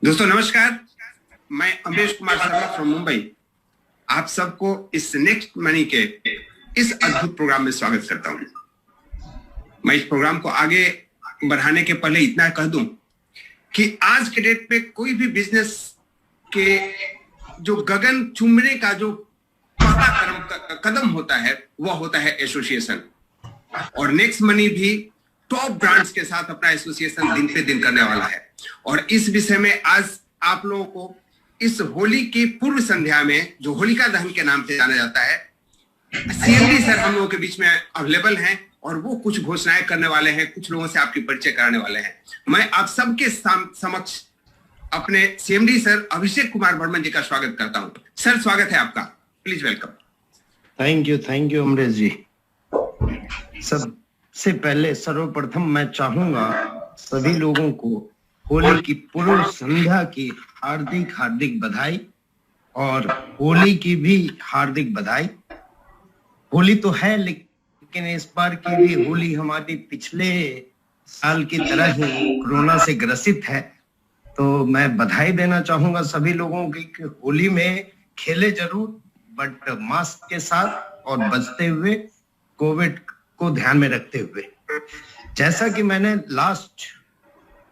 दोस्तों नमस्कार, मैं अमरीश कुमार शर्मा फ्रॉम मुंबई आप सबको इस नेक्स्ट मनी के इस अद्भुत प्रोग्राम में स्वागत करता हूं। मैं इस प्रोग्राम को आगे बढ़ाने के पहले इतना कह दूं कि आज के डेट पे कोई भी बिजनेस के जो गगन चुंबने का जो पहला कदम होता है वह होता है एसोसिएशन, और नेक्स्ट मनी भी टॉप ब्रांड्स के साथ अपना एसोसिएशन दिन पे दिन करने वाला है। और इस विषय में आज आप लोगों को इस होली की पूर्व संध्या में, जो होलिका दहन के नाम से जाना जाता है, सीएमडी सर हम लोगों के बीच में अवेलेबल हैं और वो कुछ घोषणाएं करने वाले हैं, कुछ लोगों से आपकी परिचय कराने वाले हैं। मैं आप सबके समक्ष अपने सीएमडी सर अभिषेक कुमार वर्मन जी का स्वागत करता हूं। सर स्वागत है आपका, please welcome. Thank you Amrish ji. सबसे पहले सर्वप्रथम मैं चाहूंगा सभी लोगों को होली की पूर्व संध्या की हार्दिक बधाई और होली की भी हार्दिक बधाई। होली तो है लेकिन इस बार की भी होली हमारी पिछले साल की तरह ही कोरोना से ग्रसित है, तो मैं बधाई देना चाहूंगा सभी लोगों की कि होली में खेले जरूर बट मास्क के साथ और बचते हुए, कोविड को ध्यान में रखते हुए। जैसा कि मैंने लास्ट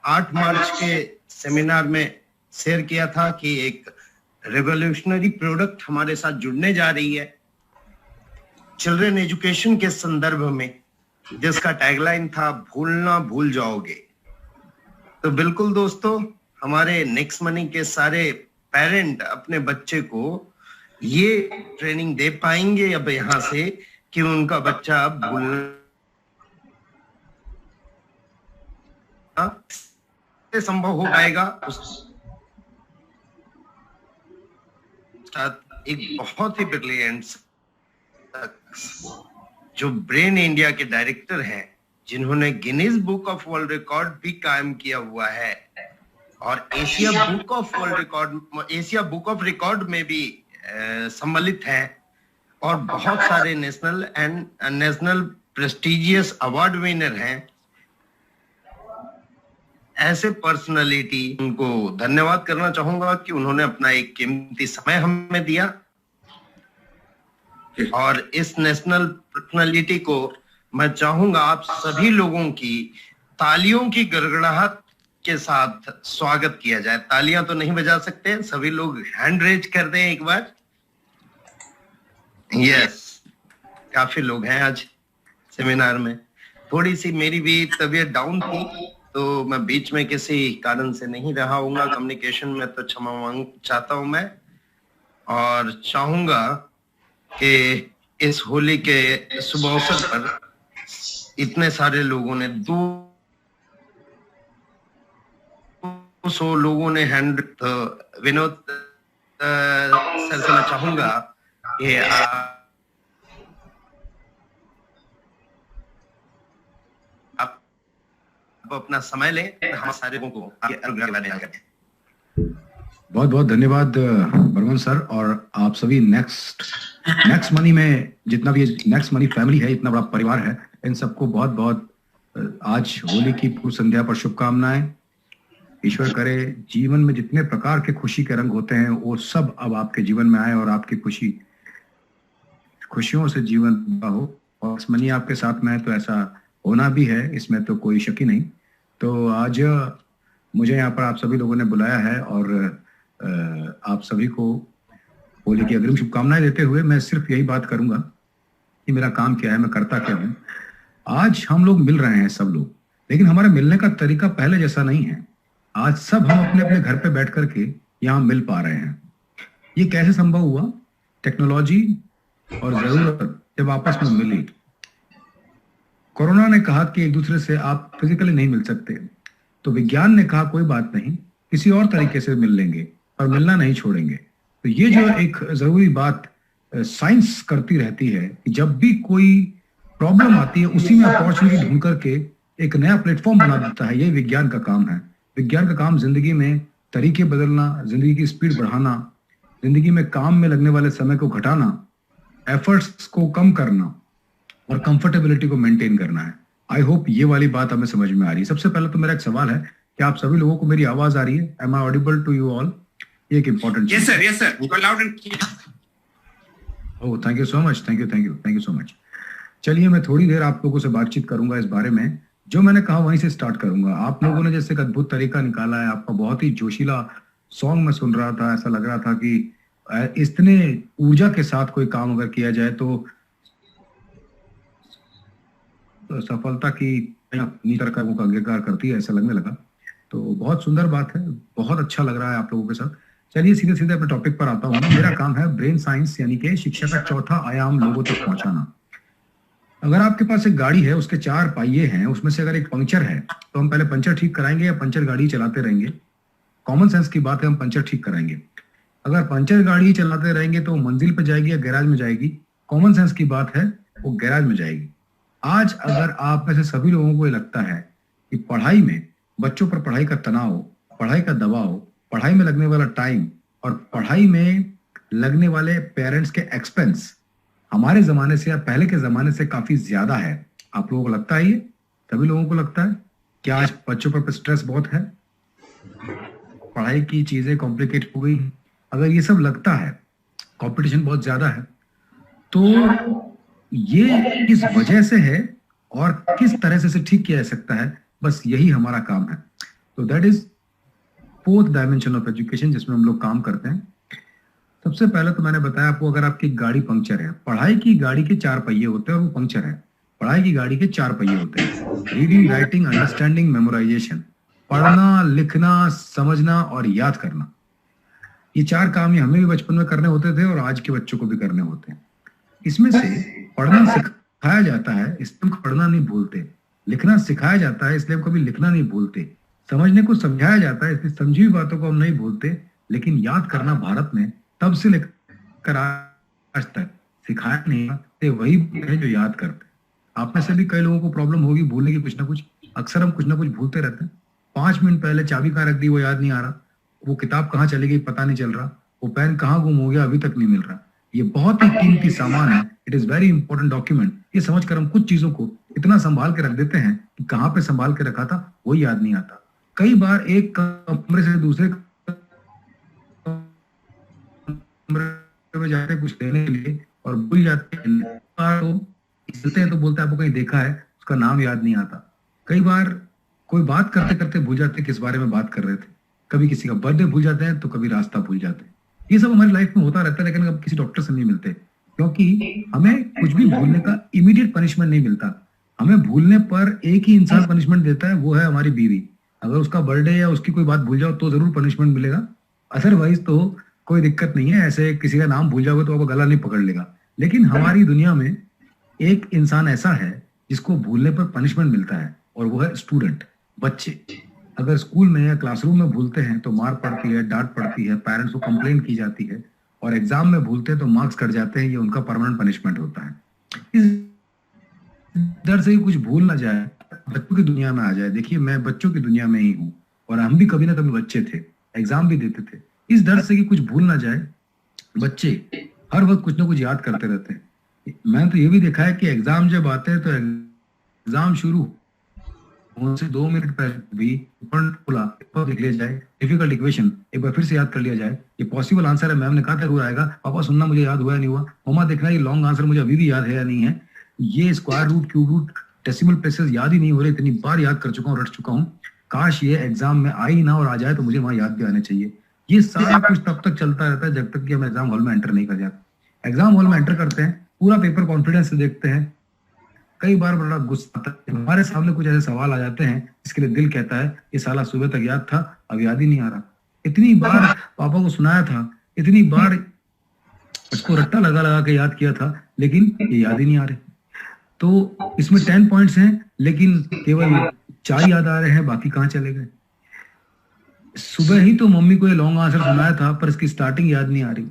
8 मार्च के सेमिनार में शेयर किया था कि एक रेवोल्यूशनरी प्रोडक्ट हमारे साथ जुड़ने जा रही है चिल्ड्रन एजुकेशन के संदर्भ में, जिसका टैगलाइन था भूलना भूल जाओगे। तो बिल्कुल दोस्तों, हमारे नेक्स्ट मनी के सारे पेरेंट अपने बच्चे को ये ट्रेनिंग दे पाएंगे अब यहाँ से कि उनका बच्चा भूलना संभव हो पाएगा। एक बहुत ही ब्रिलियंट जो ब्रेन इंडिया के डायरेक्टर हैं, जिन्होंने Guinness book of world record भी कायम किया हुआ है और एशिया बुक ऑफ रिकॉर्ड में भी सम्मिलित हैं और बहुत सारे नेशनल प्रेस्टिजियस अवार्ड विनर हैं। ऐसे पर्सनालिटी, उनको धन्यवाद करना चाहूंगा कि उन्होंने अपना एक कीमती समय हमें दिया और इस नेशनल पर्सनालिटी को मैं चाहूंगा आप सभी लोगों की तालियों की गड़गड़ाहट के साथ स्वागत किया जाए। तालियां तो नहीं बजा सकते, सभी लोग हैंड रेज कर दें एक बार। यस, काफी लोग हैं आज सेमिनार में। थोड़ी सी मेरी भी तबीयत डाउन थी तो मैं बीच में किसी कारण से नहीं रहा हूँगा कम्युनिकेशन में, तो क्षमा मांग चाहता हूं मैं। और चाहूंगा कि इस होली के शुभ अवसर पर इतने सारे लोगों ने 200 लोगों ने हैंड, विनोद सर से मैं चाहूंगा कि अपना समय लें, हम सारे लोगों को बहुत बहुत धन्यवाद बर्मन सर। और आप सभी नेक्स्ट मनी में जितना भी नेक्स्ट मनी फैमिली है, इतना बड़ा परिवार है, इन सबको बहुत बहुत आज होली की पूर्व संध्या पर शुभकामनाएं। ईश्वर करे जीवन में जितने प्रकार के खुशी के रंग होते हैं वो सब अब आपके जीवन में आए और आपकी खुशियों से जीवन हो। और मनी आपके साथ में है तो ऐसा होना भी है, इसमें तो कोई शक ही नहीं। तो आज मुझे यहाँ पर आप सभी लोगों ने बुलाया है और आप सभी को होली की अग्रिम शुभकामनाएं देते हुए मैं सिर्फ यही बात करूंगा कि मेरा काम क्या है, मैं करता क्या हूँ। आज हम लोग मिल रहे हैं सब लोग, लेकिन हमारे मिलने का तरीका पहले जैसा नहीं है। आज सब हम अपने अपने घर पे बैठ करके यहाँ मिल पा रहे हैं। ये कैसे संभव हुआ? टेक्नोलॉजी और जरूरत जब आपस में मिली। कोरोना ने कहा कि एक दूसरे से आप फिजिकली नहीं मिल सकते, तो विज्ञान ने कहा कोई बात नहीं, किसी और तरीके से मिल लेंगे और मिलना नहीं छोड़ेंगे। तो ये जो एक जरूरी बात साइंस करती रहती है कि जब भी कोई प्रॉब्लम आती है उसी में अपॉर्चुनिटी ढूंढ करके एक नया प्लेटफॉर्म बना देता है। ये विज्ञान का काम है। विज्ञान का काम जिंदगी में तरीके बदलना, जिंदगी की स्पीड बढ़ाना, जिंदगी में काम में लगने वाले समय को घटाना, एफर्ट्स को कम करना और कंफर्टेबिलिटी को मेंटेन करना है। आई होप ये वाली बात हमें समझ में आ रही है। सबसे पहले तो मेरा एक सवाल है क्या आप सभी लोगों को मेरी आवाज आ रही है? Am I audible to you all? ये एक important Yes sir, yes sir. You are loud and clear. Oh thank you so much, thank you so much. चलिए मैं थोड़ी देर आप लोगों से बातचीत करूंगा इस बारे में, जो मैंने कहा वहीं से स्टार्ट करूंगा। आप लोगों ने जैसे एक अद्भुत तरीका निकाला है, आपका बहुत ही जोशीला सॉन्ग मैं सुन रहा था, ऐसा लग रहा था कि इतने ऊर्जा के साथ कोई काम अगर किया जाए तो सफलता की नीतर कर्मों का अंगीकार करती है, ऐसा लगने लगा। तो बहुत सुंदर बात है, बहुत अच्छा लग रहा है आप लोगों के साथ। चलिए सीधे सीधे अपने टॉपिक पर आता हूँ। मेरा काम है ब्रेन साइंस यानी कि शिक्षा का चौथा आयाम लोगों तक पहुंचाना। अगर आपके पास एक गाड़ी है, उसके 4 पहिए हैं, उसमें से अगर एक पंक्चर है तो हम पहले पंचर ठीक कराएंगे या पंचर गाड़ी चलाते रहेंगे? कॉमन सेंस की बात है, हम पंचर ठीक कराएंगे। अगर पंचर गाड़ी चलाते रहेंगे तो मंजिल पे जाएगी या गैराज में जाएगी? कॉमन सेंस की बात है, वो गैराज में जाएगी। आज अगर आप में से सभी लोगों को ये लगता है कि पढ़ाई में, बच्चों पर पढ़ाई का तनाव, पढ़ाई का दबाव, पढ़ाई में लगने वाला टाइम और पढ़ाई में लगने वाले पेरेंट्स के एक्सपेंस हमारे जमाने से या पहले के जमाने से काफी ज्यादा है, आप लोगों को लगता है? ये सभी लोगों को लगता है कि आज बच्चों पर स्ट्रेस बहुत है, पढ़ाई की चीजें कॉम्प्लिकेट हो गई? अगर ये सब लगता है, कंपटीशन बहुत ज्यादा है, तो ये किस वजह से है और किस तरह से इसे ठीक किया जा सकता है, बस यही हमारा काम है। तो that is 4th dimension of education जिसमें हम लोग काम करते हैं। सबसे पहले तो मैंने बताया आपको, अगर आपकी गाड़ी पंक्चर है, पढ़ाई की गाड़ी के 4 पहिए होते हैं और वो पंक्चर है। पढ़ाई की गाड़ी के 4 पहिए होते हैं: रीडिंग, राइटिंग, अंडरस्टैंडिंग, मेमोराइजेशन। पढ़ना, लिखना, समझना और याद करना। ये 4 काम ये हमें भी बचपन में करने होते थे और आज के बच्चों को भी करने होते हैं। इसमें से पढ़ना सिखाया जाता है, इसलिए हम पढ़ना नहीं भूलते। लिखना सिखाया जाता है, इसलिए हम कभी लिखना नहीं भूलते। समझने को समझाया जाता है, इसलिए समझी हुई बातों को हम नहीं भूलते। लेकिन याद करना भारत में तब से लेकर आज तक सिखाया नहीं है, वही है जो याद करते। आप में से भी कई लोगों को प्रॉब्लम होगी भूलने की, कुछ ना कुछ। अक्सर हम कुछ ना कुछ भूलते रहते हैं। 5 मिनट पहले चाबी कहाँ रख दी वो याद नहीं आ रहा, वो किताब कहाँ चली गई पता नहीं चल रहा, वो पेन कहाँ गुम हो गया अभी तक नहीं मिल रहा। ये बहुत ही कीमती सामान है, it is very important document. ये समझकर हम कुछ चीजों को इतना संभाल के रख देते हैं कि कहाँ पे संभाल के रखा था वो याद नहीं आता। कई बार एक कमरे से दूसरे कमरे में जाते कुछ लेने के लिए और भूल जाते हैं, तो बोलते हैं आपको कहीं देखा है, उसका नाम याद नहीं आता। कई बार कोई बात करते करते भूल जाते किस बारे में बात कर रहे थे, कभी किसी का बर्थडे भूल जाते हैं तो कभी रास्ता भूल जाते हैं। ये सब हमारी लाइफ में होता रहता है, लेकिन अब किसी डॉक्टर से नहीं मिलते, क्योंकि हमें कुछ भी भूलने का इमीडिएट पनिशमेंट नहीं मिलता। हमें भूलने पर एक ही इंसान पनिशमेंट देता है, वो है हमारी बीवी। अगर उसका बर्थडे या उसकी कोई बात भूल जाओ तो जरूर पनिशमेंट मिलेगा, अदरवाइज तो कोई दिक्कत नहीं है। ऐसे किसी का नाम भूल जाओगे तो आपको गला नहीं पकड़ लेगा। लेकिन हमारी दुनिया में एक इंसान ऐसा है जिसको भूलने पर पनिशमेंट मिलता है, और वो है स्टूडेंट, बच्चे। अगर स्कूल में या क्लासरूम में भूलते हैं तो मार पड़ती है, डांट पड़ती है, पेरेंट्स को कंप्लेन की जाती है, और एग्जाम में भूलते हैं तो मार्क्स कट जाते हैं। ये उनका परमानेंट पनिशमेंट होता है। इस डर से कुछ भूल ना जाए, बच्चों की दुनिया में आ जाए। देखिए मैं बच्चों की दुनिया में ही हूँ, और हम भी कभी ना कभी बच्चे थे, एग्जाम भी देते थे। इस डर से कि कुछ भूल ना जाए, बच्चे हर वक्त कुछ ना कुछ याद करते रहते हैं। मैंने तो ये भी देखा है कि एग्जाम जब आते हैं तो एग्जाम शुरू उनसे 2 मिनट पहले भी लिख लिया जाए, डिफिकल्ट इक्वेशन एक बार फिर से याद कर लिया जाए, ये पॉसिबल आंसर है, मैम ने कहा था जरूर आएगा, पापा सुनना मुझे याद हुआ या नहीं हुआ, मम्मा देखना ये लॉन्ग आंसर मुझे अभी भी याद है या नहीं है, ये square root, cube root, decimal places याद ही नहीं हो रहे, इतनी बार याद कर चुका हूँ, रट चुका हूँ, काश ये एग्जाम में आ ही ना और आ जाए तो मुझे वहां याद भी आने चाहिए। ये सारा कुछ तब तक चलता रहता है जब तक कि हम एग्जाम हॉल में एंटर नहीं कर जाते। एग्जाम हॉल में एंटर करते हैं, पूरा पेपर कॉन्फिडेंस से देखते हैं, कई बार बड़ा गुस्सा आता है, हमारे सामने कुछ ऐसे सवाल आ जाते हैं इसके लिए दिल कहता है ये साला सुबह तक याद था, अब याद ही नहीं आ रहा। इतनी बार पापा को सुनाया था, इतनी बार उसको रट्टा लगा लगा के याद किया था, लेकिन ये याद ही नहीं आ रहे। तो इसमें 10 पॉइंट्स हैं, लेकिन केवल 4 याद आ रहे हैं, बाकी कहाँ चले गए। सुबह ही तो मम्मी को ये लॉन्ग आंसर सुनाया था, पर इसकी स्टार्टिंग याद नहीं आ रही।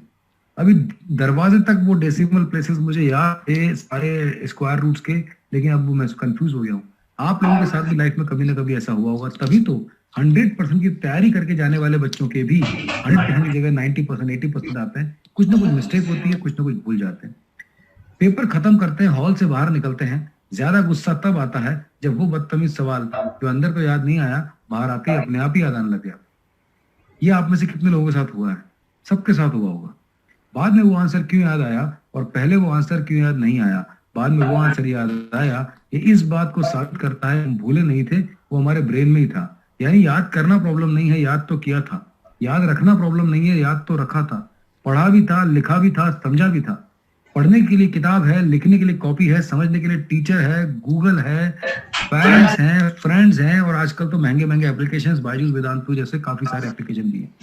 अभी दरवाजे तक वो डेसिमल प्लेसेस मुझे याद थे, सारे स्क्वायर रूट्स के, लेकिन अब मैं कंफ्यूज हो गया हूँ। आप लोगों के साथ भी लाइफ में कभी ना कभी ऐसा हुआ होगा, तभी तो 100% की तैयारी करके जाने वाले बच्चों के भी 100% की जगह 90%, 80% आते हैं। कुछ ना कुछ मिस्टेक होती है, कुछ ना कुछ भूल जाते हैं। पेपर खत्म करते हैं, हॉल से बाहर निकलते हैं, ज्यादा गुस्सा तब आता है जब वो बदतमीज सवाल जो अंदर तो याद नहीं आया, बाहर आके अपने आप ही याद आने लग गया। ये आप में से कितने लोगों के साथ हुआ है? सबके साथ हुआ होगा। बाद में वो आंसर क्यों याद आया और पहले वो आंसर क्यों याद नहीं आया, बाद में वो आंसर याद आया, ये इस बात को साबित करता है हम भूले नहीं थे, वो हमारे ब्रेन में ही था। यानी याद करना प्रॉब्लम नहीं है, याद तो किया था। याद रखना प्रॉब्लम नहीं है, याद तो रखा था। पढ़ा भी था, लिखा भी था, समझा भी था। पढ़ने के लिए किताब है, लिखने के लिए कॉपी है, समझने के लिए टीचर है, गूगल है, पेरेंट्स हैं, फ्रेंड्स हैं, और आजकल तो महंगे महंगे एप्लीकेशंस, बायजूस, वेदांतु जैसे काफी सारे एप्लीकेशन भी हैं।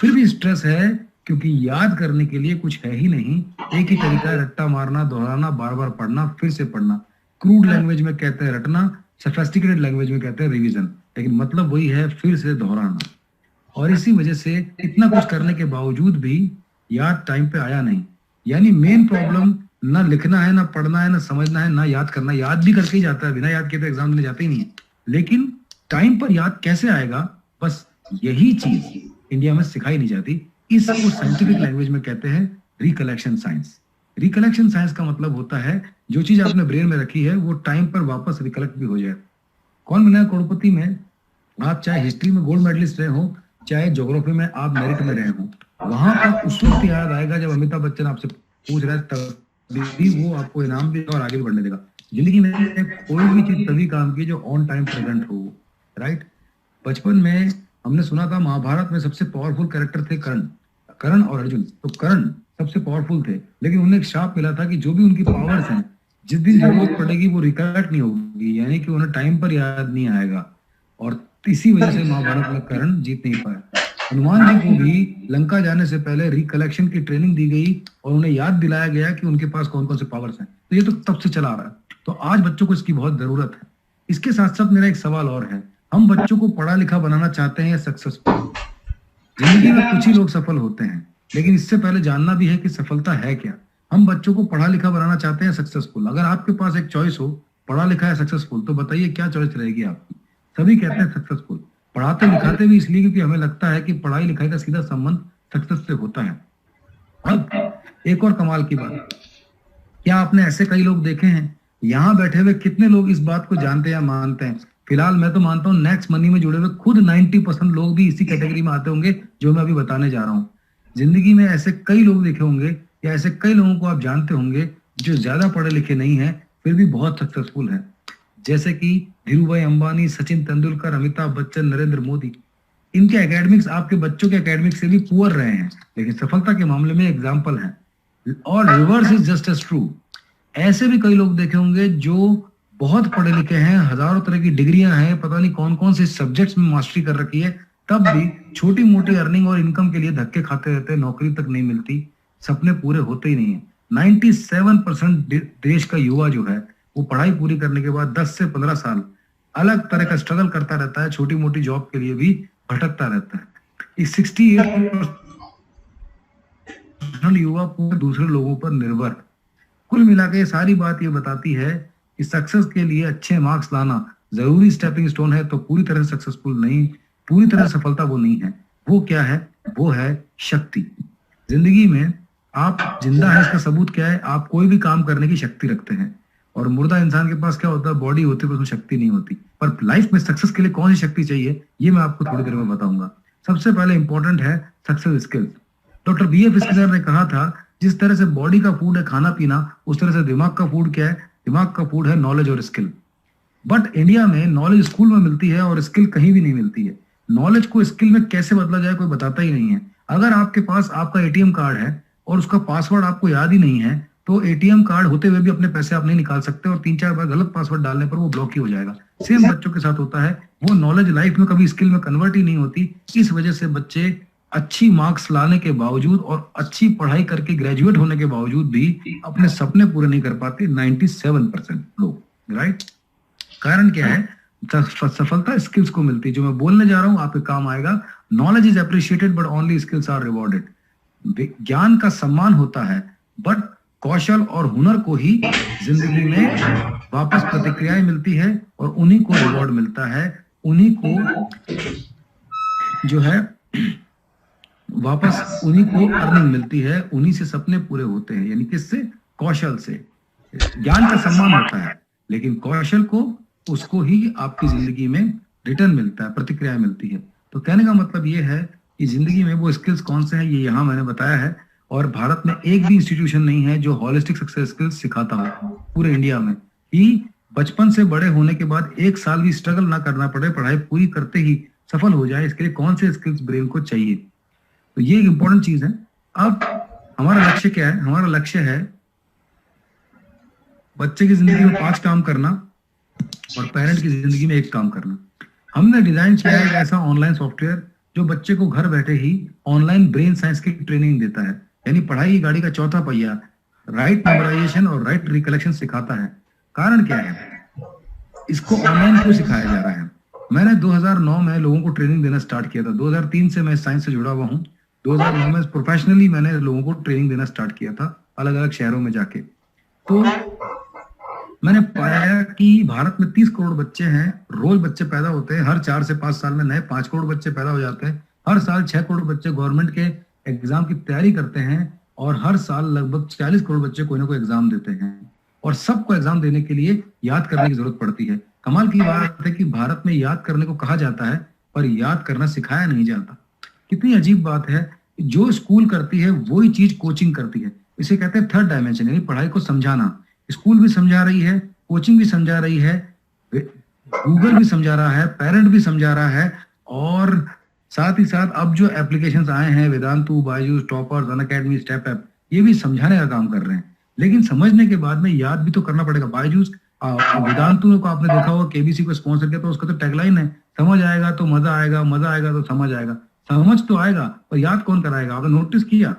फिर भी स्ट्रेस है क्योंकि याद करने के लिए कुछ है ही नहीं। एक ही तरीका है, रट्टा मारना, दोहराना, बार बार पढ़ना, फिर से पढ़ना। क्रूड लैंग्वेज में कहते हैं रटना, सोफिस्टिकेटेड लैंग्वेज में कहते हैं रिवीजन, लेकिन मतलब वही है, फिर से दोहराना। और इसी वजह से इतना कुछ करने के बावजूद भी याद टाइम पे आया नहीं। यानी मेन प्रॉब्लम ना लिखना है, ना पढ़ना है, ना समझना है, ना याद करना। याद भी करके ही जाता है, बिना याद के तो एग्जाम देने जाते ही नहीं है। लेकिन टाइम पर याद कैसे आएगा, बस यही चीज इंडिया में सिखाई नहीं जाती। इसको साइंटिफिक लैंग्वेज में कहते हैं रिकलेक्शन साइंस। रिकलेक्शन साइंस का मतलब होता है जो चीज आपने ब्रेन में रखी है वो टाइम पर वापस रिकलेक्ट भी हो जाए। कौन बना करोड़पति में आप चाहे हिस्ट्री में गोल्ड मेडलिस्ट रहे हो, चाहे ज्योग्राफी में आप मेरिट में रहे हो, वहां पर उस वक्त याद आएगा जब अमिताभ बच्चन आपसे पूछ रहा है, तभी वो आपको इनाम देगा और आगे भी बढ़ने देगा। जिंदगी में कोई भी चीज तभी काम की जो ऑन टाइम प्रेजेंट हो, राइट। बचपन में हमने सुना था महाभारत में सबसे पावरफुल कैरेक्टर थे कर्ण और अर्जुन। तो कर्ण सबसे पावरफुल थे, लेकिन उन्हें एक शाप मिला था कि जो भी उनकी पावर्स हैं जिस दिन जरूरत पड़ेगी वो रिकलेक्ट नहीं होगी, यानी कि उन्हें टाइम पर याद नहीं आएगा। और इसी वजह से महाभारत में कर्ण जीत नहीं पाया। हनुमान जी को भी लंका जाने से पहले रिकलेक्शन की ट्रेनिंग दी गई और उन्हें याद दिलाया गया कि उनके पास कौन कौन से पावर्स हैं। तो ये तो तब से चला आ रहा है। तो आज बच्चों को इसकी बहुत जरूरत है। इसके साथ साथ मेरा एक सवाल और है, हम बच्चों को पढ़ा लिखा बनाना चाहते हैं या सक्सेसफुल? जिंदगी में कुछ ही लोग सफल होते हैं, लेकिन इससे पहले जानना भी है कि सफलता है क्या। हम बच्चों को पढ़ा लिखा बनाना चाहते हैं सक्सेसफुल? अगर आपके पास एक चॉइस हो, पढ़ा लिखा है सक्सेसफुल, तो बताइए क्या चॉइस रहेगी आपकी? सभी कहते हैं सक्सेसफुल। पढ़ाते लिखाते भी इसलिए क्योंकि हमें लगता है कि पढ़ाई लिखाई का सीधा संबंध सक्सेस से होता है। अब एक और कमाल की बात, क्या आपने ऐसे कई लोग देखे हैं? यहाँ बैठे हुए कितने लोग इस बात को जानते हैं या मानते हैं? फिलहाल मैं तो मानता हूँ नेक्स्ट मनी में जुड़े हुए खुद 90% लोग भी इसी कैटेगरी में आते होंगे जो मैं अभी बताने जा रहा हूँ। जिंदगी में ऐसे कई लोग देखे होंगे या ऐसे कई लोगों को आप जानते होंगे जो ज्यादा पढ़े लिखे नहीं है फिर भी बहुत सक्सेसफुल है, जैसे कि धीरूभाई अंबानी, सचिन तेंदुलकर, अमिताभ बच्चन, नरेंद्र मोदी। इनके एकेडमिक्स आपके बच्चों के एकेडमिक्स से भी पुअर रहे हैं, लेकिन सफलता के मामले में एग्जाम्पल है। और reverse is just as true. ऐसे भी कई लोग देखे होंगे जो बहुत पढ़े लिखे हैं, हजारों तरह की डिग्रियां हैं, पता नहीं कौन कौन से सब्जेक्ट्स में मास्टरी कर रखी है, तब भी छोटी मोटी अर्निंग और इनकम के लिए धक्के खाते रहते हैं, नौकरी तक नहीं मिलती, सपने पूरे होते ही नहीं है। 97% देश का युवा जो है वो पढ़ाई पूरी करने के बाद 10 से 15 साल अलग तरह का स्ट्रगल करता रहता है, छोटी मोटी जॉब के लिए भी भटकता रहता है। इस 68% युवा पूरे दूसरे लोगों पर निर्भर। कुल मिला के सारी बात ये बताती है कि सक्सेस के लिए अच्छे मार्क्स लाना जरूरी स्टेपिंग स्टोन है, तो पूरी तरह सक्सेसफुल नहीं, पूरी तरह सफलता वो नहीं है। वो क्या है? वो है शक्ति। जिंदगी में आप जिंदा है इसका सबूत क्या है? आप कोई भी काम करने की शक्ति रखते हैं, और मुर्दा इंसान के पास क्या होता है? बॉडी होती है पर उसमें शक्ति नहीं होती। पर लाइफ में सक्सेस के लिए कौन सी शक्ति चाहिए ये मैं आपको थोड़ी देर में बताऊंगा। सबसे पहले इंपॉर्टेंट है success skills. Doctor BF Skinner ने कहा था जिस तरह से बॉडी का फूड है खाना पीना, उस तरह से दिमाग का फूड क्या है? दिमाग का फूड है नॉलेज और स्किल। बट इंडिया में नॉलेज स्कूल में मिलती है और स्किल कहीं भी नहीं मिलती है। नॉलेज को स्किल में कैसे बदला जाए कोई बताता ही नहीं है। अगर आपके पास आपका ATM कार्ड है और उसका पासवर्ड आपको याद ही नहीं है, तो ATM कार्ड होते हुए भी अपने पैसे आप नहीं निकाल सकते, और 3-4 बार गलत पासवर्ड डालने पर वो ब्लॉक ही हो जाएगा। सेम बच्चों के साथ होता है, वो नॉलेज लाइफ में कभी स्किल में कन्वर्ट ही नहीं होती। इस वजह से बच्चे अच्छी मार्क्स लाने के बावजूद और अच्छी पढ़ाई करके ग्रेजुएट होने के बावजूद भी अपने सपने पूरे नहीं कर पाते 97% लोग, राइट। कारण क्या है? सफलता स्किल्स को मिलती है। जो मैं बोलने जा रहा हूं आपके काम आएगा। Knowledge is appreciated but only skills are rewarded. ज्ञान का सम्मान होता है बट कौशल और हुनर को ही जिंदगी में वापस प्रतिक्रियाएं मिलती है और उन्हीं को रिवॉर्ड मिलता है, उन्हीं को जो है वापस उन्हीं को अर्निंग मिलती है, उन्हीं से सपने पूरे होते हैं। यानी किससे? कौशल से। ज्ञान का सम्मान होता है लेकिन कौशल को उसको ही आपकी जिंदगी में रिटर्न मिलता है, प्रतिक्रिया मिलती है। तो कहने का मतलब ये है कि जिंदगी में वो स्किल्स कौन से हैं ये यहाँ मैंने बताया है। और भारत में एक भी इंस्टीट्यूशन नहीं है जो होलिस्टिक सक्सेस स्किल्स सिखाता हो पूरे इंडिया में, कि बचपन से बड़े होने के बाद एक साल भी स्ट्रगल ना करना पड़े, पढ़ाई पूरी करते ही सफल हो जाए। इसके लिए कौन से स्किल्स ब्रेन को चाहिए, तो ये एक इंपॉर्टेंट चीज है। अब हमारा लक्ष्य क्या है? हमारा लक्ष्य है बच्चे की जिंदगी में 5 काम करना और पेरेंट की जिंदगी में 1 काम करना। हमने डिजाइन किया है एक ऐसा ऑनलाइन सॉफ्टवेयर जो बच्चे को घर बैठे ही ऑनलाइन ब्रेन साइंस की ट्रेनिंग देता है, यानी पढ़ाई की गाड़ी का चौथा पहिया, राइट मेमोराइजेशन और राइट रिकलेक्शन सिखाता है। कारण क्या है? इसको ऑनलाइन क्यों सिखाया जा रहा है? मैंने 2009 में लोगों को ट्रेनिंग देना स्टार्ट किया था। 2003 से मैं साइंस से जुड़ा हुआ हूँ। 2009 में प्रोफेशनली मैंने लोगों को ट्रेनिंग देना स्टार्ट किया था अलग अलग शहरों में जाके। तो मैंने पाया कि भारत में 30 करोड़ बच्चे हैं, रोज बच्चे पैदा होते हैं, हर 4 से 5 साल में नए 5 करोड़ बच्चे पैदा हो जाते हैं, हर साल 6 करोड़ बच्चे गवर्नमेंट के एग्जाम की तैयारी करते हैं और हर साल लगभग 40 करोड़ बच्चे कोई ना कोई एग्जाम देते हैं और सबको एग्जाम देने के लिए याद करने की जरूरत पड़ती है। कमाल की बात है कि भारत में याद करने को कहा जाता है पर याद करना सिखाया नहीं जाता। कितनी अजीब बात है, जो स्कूल करती है वही चीज कोचिंग करती है। इसे कहते हैं थर्ड डायमेंशन, यानी पढ़ाई को समझाना। स्कूल भी समझा रही है, कोचिंग भी समझा रही है, गूगल भी समझा रहा है, पेरेंट भी समझा रहा है और साथ ही साथ अब जो एप्लीकेशंस आए हैं Vedantu, Byju's, toppers, Unacademy, step app, ये भी समझाने का काम कर रहे हैं। लेकिन समझने के बाद में याद भी तो करना पड़ेगा। बायजूस वेदांतु को आपने देखा होगा, केबीसी को स्पॉन्सर किया तो उसका तो टैगलाइन है, समझ आएगा तो मजा आएगा, मजा आएगा तो समझ आएगा। समझ तो आएगा पर याद कौन कराएगा? आपने नोटिस किया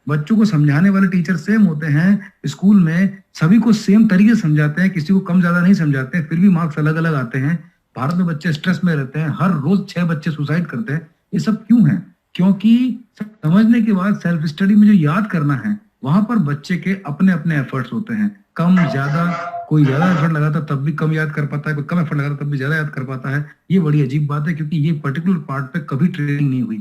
बच्चों को समझाने वाले टीचर सेम होते हैं स्कूल में, सभी को सेम तरीके से समझाते हैं, किसी को कम ज्यादा नहीं समझाते हैं, फिर भी मार्क्स अलग अलग आते हैं। भारत में बच्चे स्ट्रेस में रहते हैं, हर रोज 6 बच्चे सुसाइड करते हैं। ये सब क्यों है? क्योंकि समझने के बाद सेल्फ स्टडी में जो याद करना है वहां पर बच्चे के अपने अपने एफर्ट्स होते हैं, कम ज्यादा। कोई ज्यादा एफर्ट लगाता तब भी कम याद कर पाता है, कोई कम एफर्ट लगाता तब भी ज्यादा याद कर पाता है। ये बड़ी अजीब बात है क्योंकि ये पर्टिकुलर पार्ट पे कभी ट्रेनिंग नहीं हुई।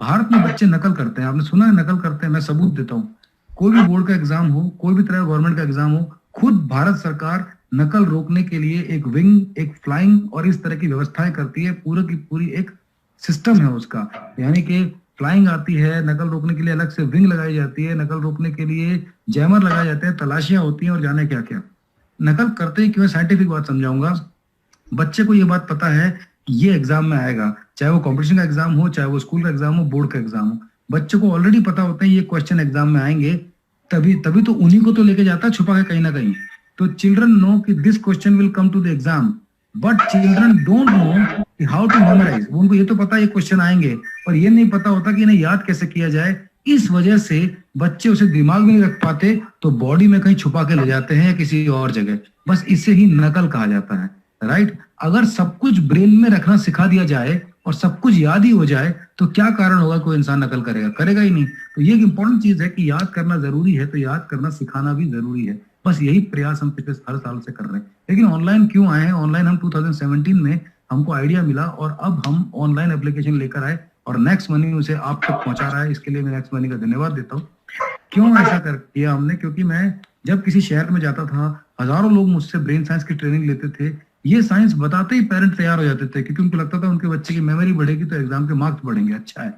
भारत में बच्चे नकल करते हैं, आपने सुना है नकल करते हैं। मैं सबूत देता हूँ, कोई भी बोर्ड का एग्जाम हो, कोई भी तरह का गवर्नमेंट का एग्जाम हो, खुद भारत सरकार नकल रोकने के लिए एक विंग, एक फ्लाइंग और इस तरह की व्यवस्थाएं करती है। पूरी की पूरी एक सिस्टम है उसका, यानी कि फ्लाइंग आती है, नकल रोकने के लिए अलग से विंग लगाई जाती है, नकल रोकने के लिए जैमर लगाए जाते हैं, तलाशियां होती हैं और जाने क्या क्या। नकल करते ही क्यों? साइंटिफिक बात समझाऊंगा। बच्चे को ये बात पता है कि ये एग्जाम में आएगा, चाहे वो कॉम्पिटिशन का एग्जाम हो, चाहे वो स्कूल का एग्जाम हो, बोर्ड का एग्जाम हो, बच्चे को ऑलरेडी पता होता है ये क्वेश्चन एग्जाम में आएंगे। तभी तो उन्हीं को तो लेके जाता है छुपा के कहीं ना कहीं। तो चिल्ड्रन नो कि this question will come to the exam, but children don't know how to memorise. उनको ये तो पता है ये क्वेश्चन आएंगे, पर ये नहीं पता होता कि इन्हें याद कैसे किया जाए। इस वजह से बच्चे उसे दिमाग में नहीं रख पाते तो बॉडी में कहीं छुपा के ले जाते हैं या किसी और जगह। बस इसे ही नकल कहा जाता है, राइट। अगर सब कुछ ब्रेन में रखना सिखा दिया जाए और सब कुछ याद ही हो जाए तो क्या कारण होगा कोई इंसान नकल करेगा? करेगा ही नहीं। तो ये एक इंपॉर्टेंट चीज है कि याद करना जरूरी है, तो याद करना सिखाना भी जरूरी है। बस यही प्रयास हम पिछले हर साल से कर रहे हैं। लेकिन ऑनलाइन क्यों आए हैं? ऑनलाइन हम 2017 में हमको आइडिया मिला और अब हम ऑनलाइन एप्लीकेशन लेकर आए और नेक्स्ट मनी उसे आप तक पहुंचा रहा है। इसके लिए मैं नेक्स्ट मनी का धन्यवाद देता हूँ। क्यों ऐसा कर किया हमने? क्योंकि मैं जब किसी शहर में जाता था, हजारों लोग मुझसे ब्रेन साइंस की ट्रेनिंग लेते थे। ये साइंस बताते ही पेरेंट तैयार हो जाते थे क्योंकि उनको लगता था उनके बच्चे की मेमोरी बढ़ेगी तो एग्जाम के मार्क्स बढ़ेंगे। अच्छा है।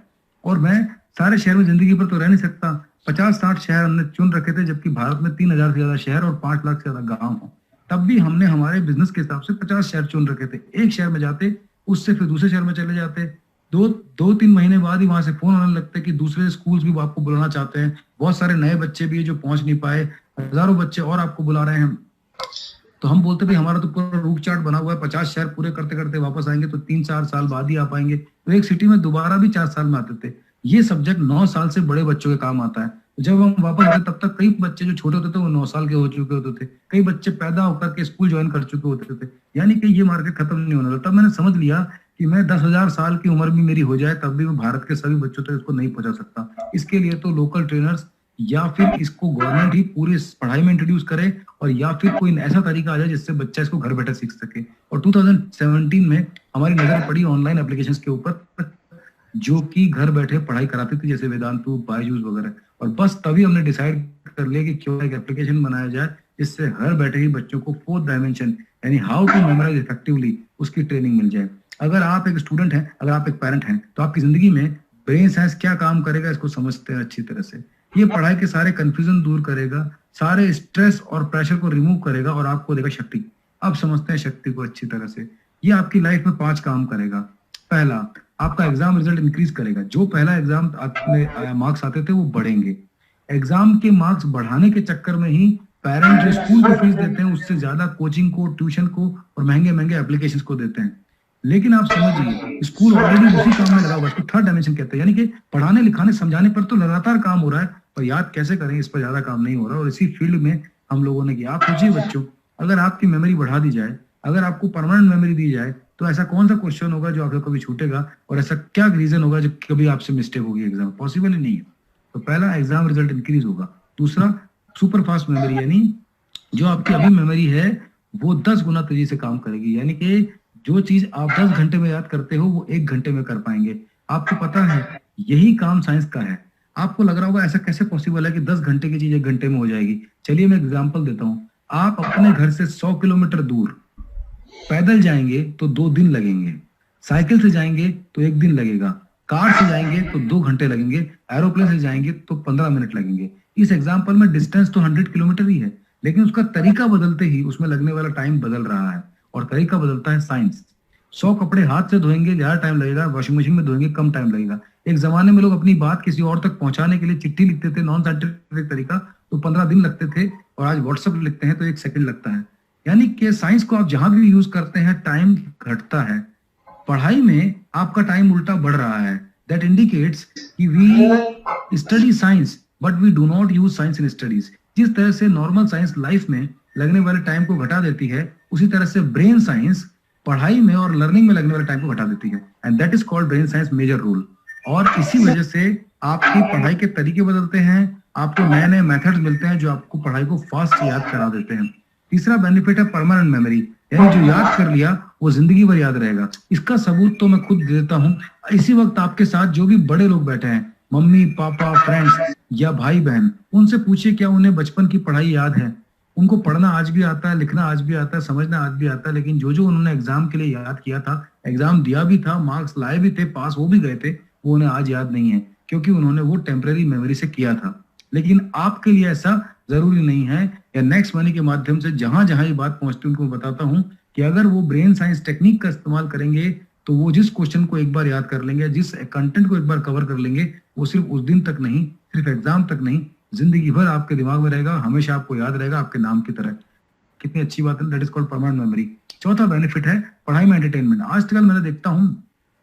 और मैं सारे शहर में जिंदगी पर तो रह नहीं सकता, 50-60 शहर हमने चुन रखे थे, जबकि भारत में 3000 से ज्यादा शहर और 5 लाख से ज्यादा गाँव हो। तब भी हमने हमारे बिजनेस के हिसाब से 50 शहर चुन रखे थे। एक शहर में जाते, उससे फिर दूसरे शहर में चले जाते, 2-3 महीने बाद ही वहां से फोन आने लगते कि दूसरे स्कूल्स भी आपको बुलाना चाहते हैं, बहुत सारे नए बच्चे भी जो पहुंच नहीं पाए, हजारों बच्चे और आपको बुला रहे हैं। तो हम बोलते भाई हमारा तो पूरा रूट चार्ट बना हुआ है, 50 शहर पूरे करते करते वापस आएंगे तो 3-4 साल बाद ही आ पाएंगे। तो एक सिटी में दोबारा भी 4 साल में आते थे। ये सब्जेक्ट 9 साल से बड़े बच्चों के काम आता है। जब हम वापस आते तब तक कई बच्चे जो छोटे होते थे वो 9 साल के हो चुके होते थे, कई बच्चे पैदा होकर के स्कूल ज्वाइन कर चुके होते थे। यानी कि ये मार्केट खत्म नहीं होने वाला। तब मैंने समझ लिया कि मैं 10,000 साल की उम्र भी मेरी हो जाए तब भी मैं भारत के सभी बच्चों तक इसको नहीं पहुंचा सकता। इसके लिए तो लोकल ट्रेनर्स या फिर इसको गवर्नमेंट ही पूरी पढ़ाई में इंट्रोड्यूस करे और या फिर कोई ऐसा तरीका आ जाए जिससे बच्चा इसको घर बैठे सीख सके। और 2017 में हमारी नजर पड़ी ऑनलाइन एप्लीकेशंस के ऊपर जो कि घर बैठे पढ़ाई कराती थी, जैसे वेदांतु, बायजूस वगैरह। और बस तभी हमने डिसाइड कर लिया कि क्यों एक एप्लीकेशन बनाया जाए जिससे हर बैठे ही बच्चों को 4th डायमेंशन यानी हाउ टू मेमोराइज इफेक्टिवली उसकी ट्रेनिंग मिल जाए। अगर आप एक स्टूडेंट हैं, अगर आप एक पेरेंट हैं, तो आपकी जिंदगी में ब्रेन साइंस क्या काम करेगा इसको समझते हैं अच्छी तरह से। ये पढ़ाई के सारे कंफ्यूजन दूर करेगा, सारे स्ट्रेस और प्रेशर को रिमूव करेगा और आपको देगा शक्ति। आप समझते हैं शक्ति को अच्छी तरह से। ये आपकी लाइफ में 5 काम करेगा। पहला, आपका एग्जाम रिजल्ट इंक्रीज करेगा। जो पहला एग्जाम में मार्क्स आते थे वो बढ़ेंगे। एग्जाम के मार्क्स बढ़ाने के चक्कर में ही पेरेंट जो स्कूल को फीस देते हैं उससे ज्यादा कोचिंग को, ट्यूशन को और महंगे महंगे एप्लीकेशंस को देते हैं। लेकिन आप समझिए स्कूल ऑलरेडी उसी काम में लगा हुआ है, थर्ड डायमेंशन कहते हैं, यानी कि पढ़ाने लिखाने समझाने पर तो लगातार काम हो रहा है, पर याद कैसे करें इस पर ज्यादा काम नहीं हो रहा। और इसी फील्ड में हम लोगों ने किया। आप सोचिए बच्चों, अगर आपकी मेमोरी बढ़ा दी जाए, अगर आपको परमानेंट मेमोरी दी जाए, तो ऐसा कौन सा क्वेश्चन होगा जो आपको कभी छूटेगा, और ऐसा क्या रीजन होगा जो कभी आपसे मिस्टेक होगी एग्जाम? पॉसिबल ही नहीं है। तो पहला, एग्जाम रिजल्ट इंक्रीज होगा। दूसरा, सुपर फास्ट मेमोरी, यानी जो आपकी अभी मेमोरी है वो 10 गुना तेजी से काम करेगी। यानी कि जो चीज आप 10 घंटे में याद करते हो वो 1 घंटे में कर पाएंगे। आपको पता है यही काम साइंस का है। आपको लग रहा होगा ऐसा कैसे पॉसिबल है कि 10 घंटे की चीज 1 घंटे में हो जाएगी। चलिए मैं एग्जांपल देता हूं। आप अपने घर से 100 किलोमीटर दूर पैदल जाएंगे तो 2 दिन लगेंगे, साइकिल से जाएंगे तो 1 दिन लगेगा, कार से जाएंगे तो 2 घंटे लगेंगे, एरोप्लेन से जाएंगे तो 15 मिनट लगेंगे। इस एग्जाम्पल में डिस्टेंस तो 100 किलोमीटर ही है, लेकिन उसका तरीका बदलते ही उसमें लगने वाला टाइम बदल रहा है, और तरीका बदलता है साइंस। 100 कपड़े हाथ से धोएंगे ज्यादा टाइम लगेगा, वॉशिंग मशीन में धोएंगे कम टाइम लगेगा। एक जमाने में लोग अपनी बात किसी और तक पहुंचाने के लिए चिट्ठी लिखते थे, नॉन साइंटिफिक तरीका, तो 15 दिन लगते थे, और आज व्हाट्सएप लिखते हैं तो 1 सेकंड लगता है। यानी कि साइंस को आप जहां भी यूज करते हैं टाइम घटता है। पढ़ाई में आपका टाइम उल्टा बढ़ रहा है। दैट इंडिकेट्स कि we study science but we do not use science in studies. जिस तरह से नॉर्मल साइंस लाइफ में लगने वाले टाइम को घटा देती है, उसी तरह से ब्रेन साइंस पढ़ाई में और लर्निंग में लगने वाले टाइम को घटा देती है, and that is called brain science major rule. और इसी वजह से आपकी पढ़ाई के तरीके बदलते हैं, आपको नए नए मेथड्स मिलते हैं जो आपको पढ़ाई को फास्ट याद करा देते हैं। तीसरा बेनिफिट है परमानेंट मेमोरी, यानी जो याद कर लिया वो जिंदगी भर याद रहेगा। इसका सबूत तो मैं खुद देता हूँ। इसी वक्त आपके साथ जो भी बड़े लोग बैठे हैं, मम्मी पापा, फ्रेंड्स या भाई बहन, उनसे पूछिए क्या उन्हें बचपन की पढ़ाई याद है। उनको पढ़ना आज भी आता है, लिखना आज भी आता है, समझना आज भी आता है, लेकिन जो जो उन्होंने एग्जाम के लिए याद किया था, एग्जाम दिया भी था, मार्क्स लाए भी थे, पास हो भी गए थे, वो उन्हें आज याद नहीं है, क्योंकि उन्होंने वो टेम्परेरी मेमोरी से किया था। लेकिन आपके लिए ऐसा जरूरी नहीं है। या नेक्स्ट मनी के माध्यम से जहां जहां ये बात पहुंचती है उनको बताता हूं कि अगर वो ब्रेन साइंस टेक्निक का इस्तेमाल करेंगे तो वो जिस क्वेश्चन को एक बार याद कर लेंगे, जिस कंटेंट को एक बार कवर कर लेंगे, वो सिर्फ उस दिन तक नहीं, सिर्फ एग्जाम तक नहीं, जिंदगी भर आपके दिमाग में रहेगा, हमेशा आपको याद रहेगा, आपके नाम की तरह। कितनी अच्छी बात है, that is called permanent memory. चौथा बेनिफिट है पढ़ाई में एंटरटेनमेंट। आजकल मैंने देखता हूँ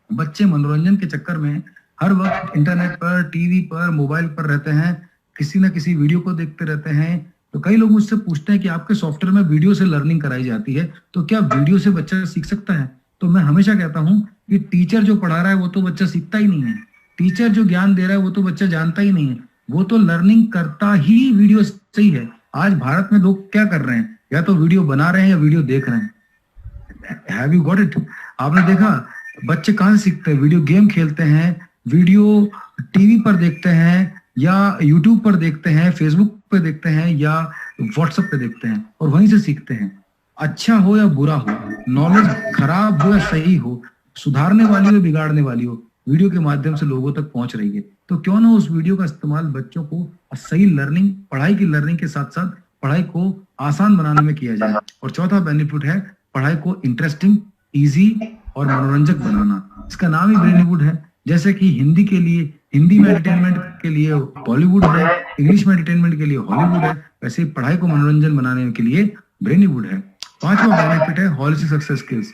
बच्चे मनोरंजन के चक्कर में हर वक्त इंटरनेट पर, टीवी पर, मोबाइल पर रहते हैं, किसी न किसी वीडियो को देखते रहते हैं। तो कई लोग मुझसे पूछते हैं कि आपके सॉफ्टवेयर में वीडियो से लर्निंग कराई जाती है, तो क्या वीडियो से बच्चा सीख सकता है? तो मैं हमेशा कहता हूं कि टीचर जो पढ़ा रहा है वो तो बच्चा सीखता ही नहीं है, टीचर जो ज्ञान दे रहा है वो तो बच्चा जानता ही नहीं है, वो तो लर्निंग करता ही वीडियो से ही है। आज भारत में लोग क्या कर रहे हैं, या तो वीडियो बना रहे हैं या वीडियो देख रहे हैं। Have you got it? आपने देखा बच्चे कहां से सीखते हैं? वीडियो गेम खेलते हैं, वीडियो टीवी पर देखते हैं, या यूट्यूब पर देखते हैं, फेसबुक पे देखते हैं, या व्हाट्सएप पे देखते हैं, और वहीं से सीखते हैं। अच्छा हो या बुरा हो, नॉलेज खराब हो या सही हो, सुधारने वाली हो बिगाड़ने वाली हो, वीडियो के माध्यम से लोगों तक पहुंच रही है। तो क्यों ना उस वीडियो का इस्तेमाल बच्चों को सही लर्निंग, पढ़ाई की लर्निंग के साथ साथ पढ़ाई को आसान बनाने में किया जाए। और चौथा बेनिफिट है पढ़ाई को इंटरेस्टिंग, इजी और मनोरंजक बनाना। इसका नाम ही ब्रेनीवुड है। जैसे कि हिंदी के लिए, हिंदी में एंटरटेनमेंट के लिए बॉलीवुड है, इंग्लिश में एंटरटेनमेंट के लिए हॉलीवुड है, वैसे ही पढ़ाई को मनोरंजन बनाने के लिए ब्रेनीवुड है। पांचवा बेनिफिट है होलिस्टिक सक्सेस स्किल्स।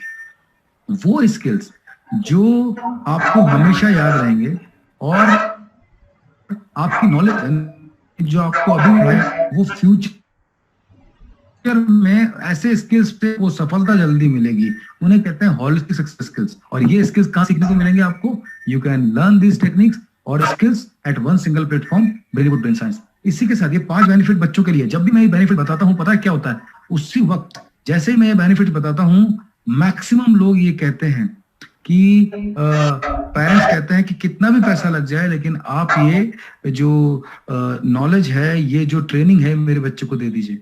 वो स्किल्स जो आपको हमेशा याद रहेंगे, और आपकी नॉलेज जो आपको अभी है वो फ्यूचर में ऐसे स्किल्स पे वो सफलता जल्दी मिलेगी। उन्हें कहते हैं होलिस्टिक सक्सेस स्किल्स। और ये स्किल्स कहां सीखने को मिलेंगे आपको? You can learn these techniques और skills at one single platform, Brainywood brain science. इसी के साथ ये 5 बेनिफिट बच्चों के लिए। जब भी मैं ये बेनिफिट बताता हूं, पता है क्या होता है? उसी वक्त जैसे ही मैं ये बेनिफिट बताता हूं, मैक्सिमम लोग ये कहते हैं कि पेरेंट्स कहते हैं कि कितना भी पैसा लग जाए, लेकिन आप ये जो नॉलेज है, ये जो ट्रेनिंग है, मेरे बच्चे को दे दीजिए।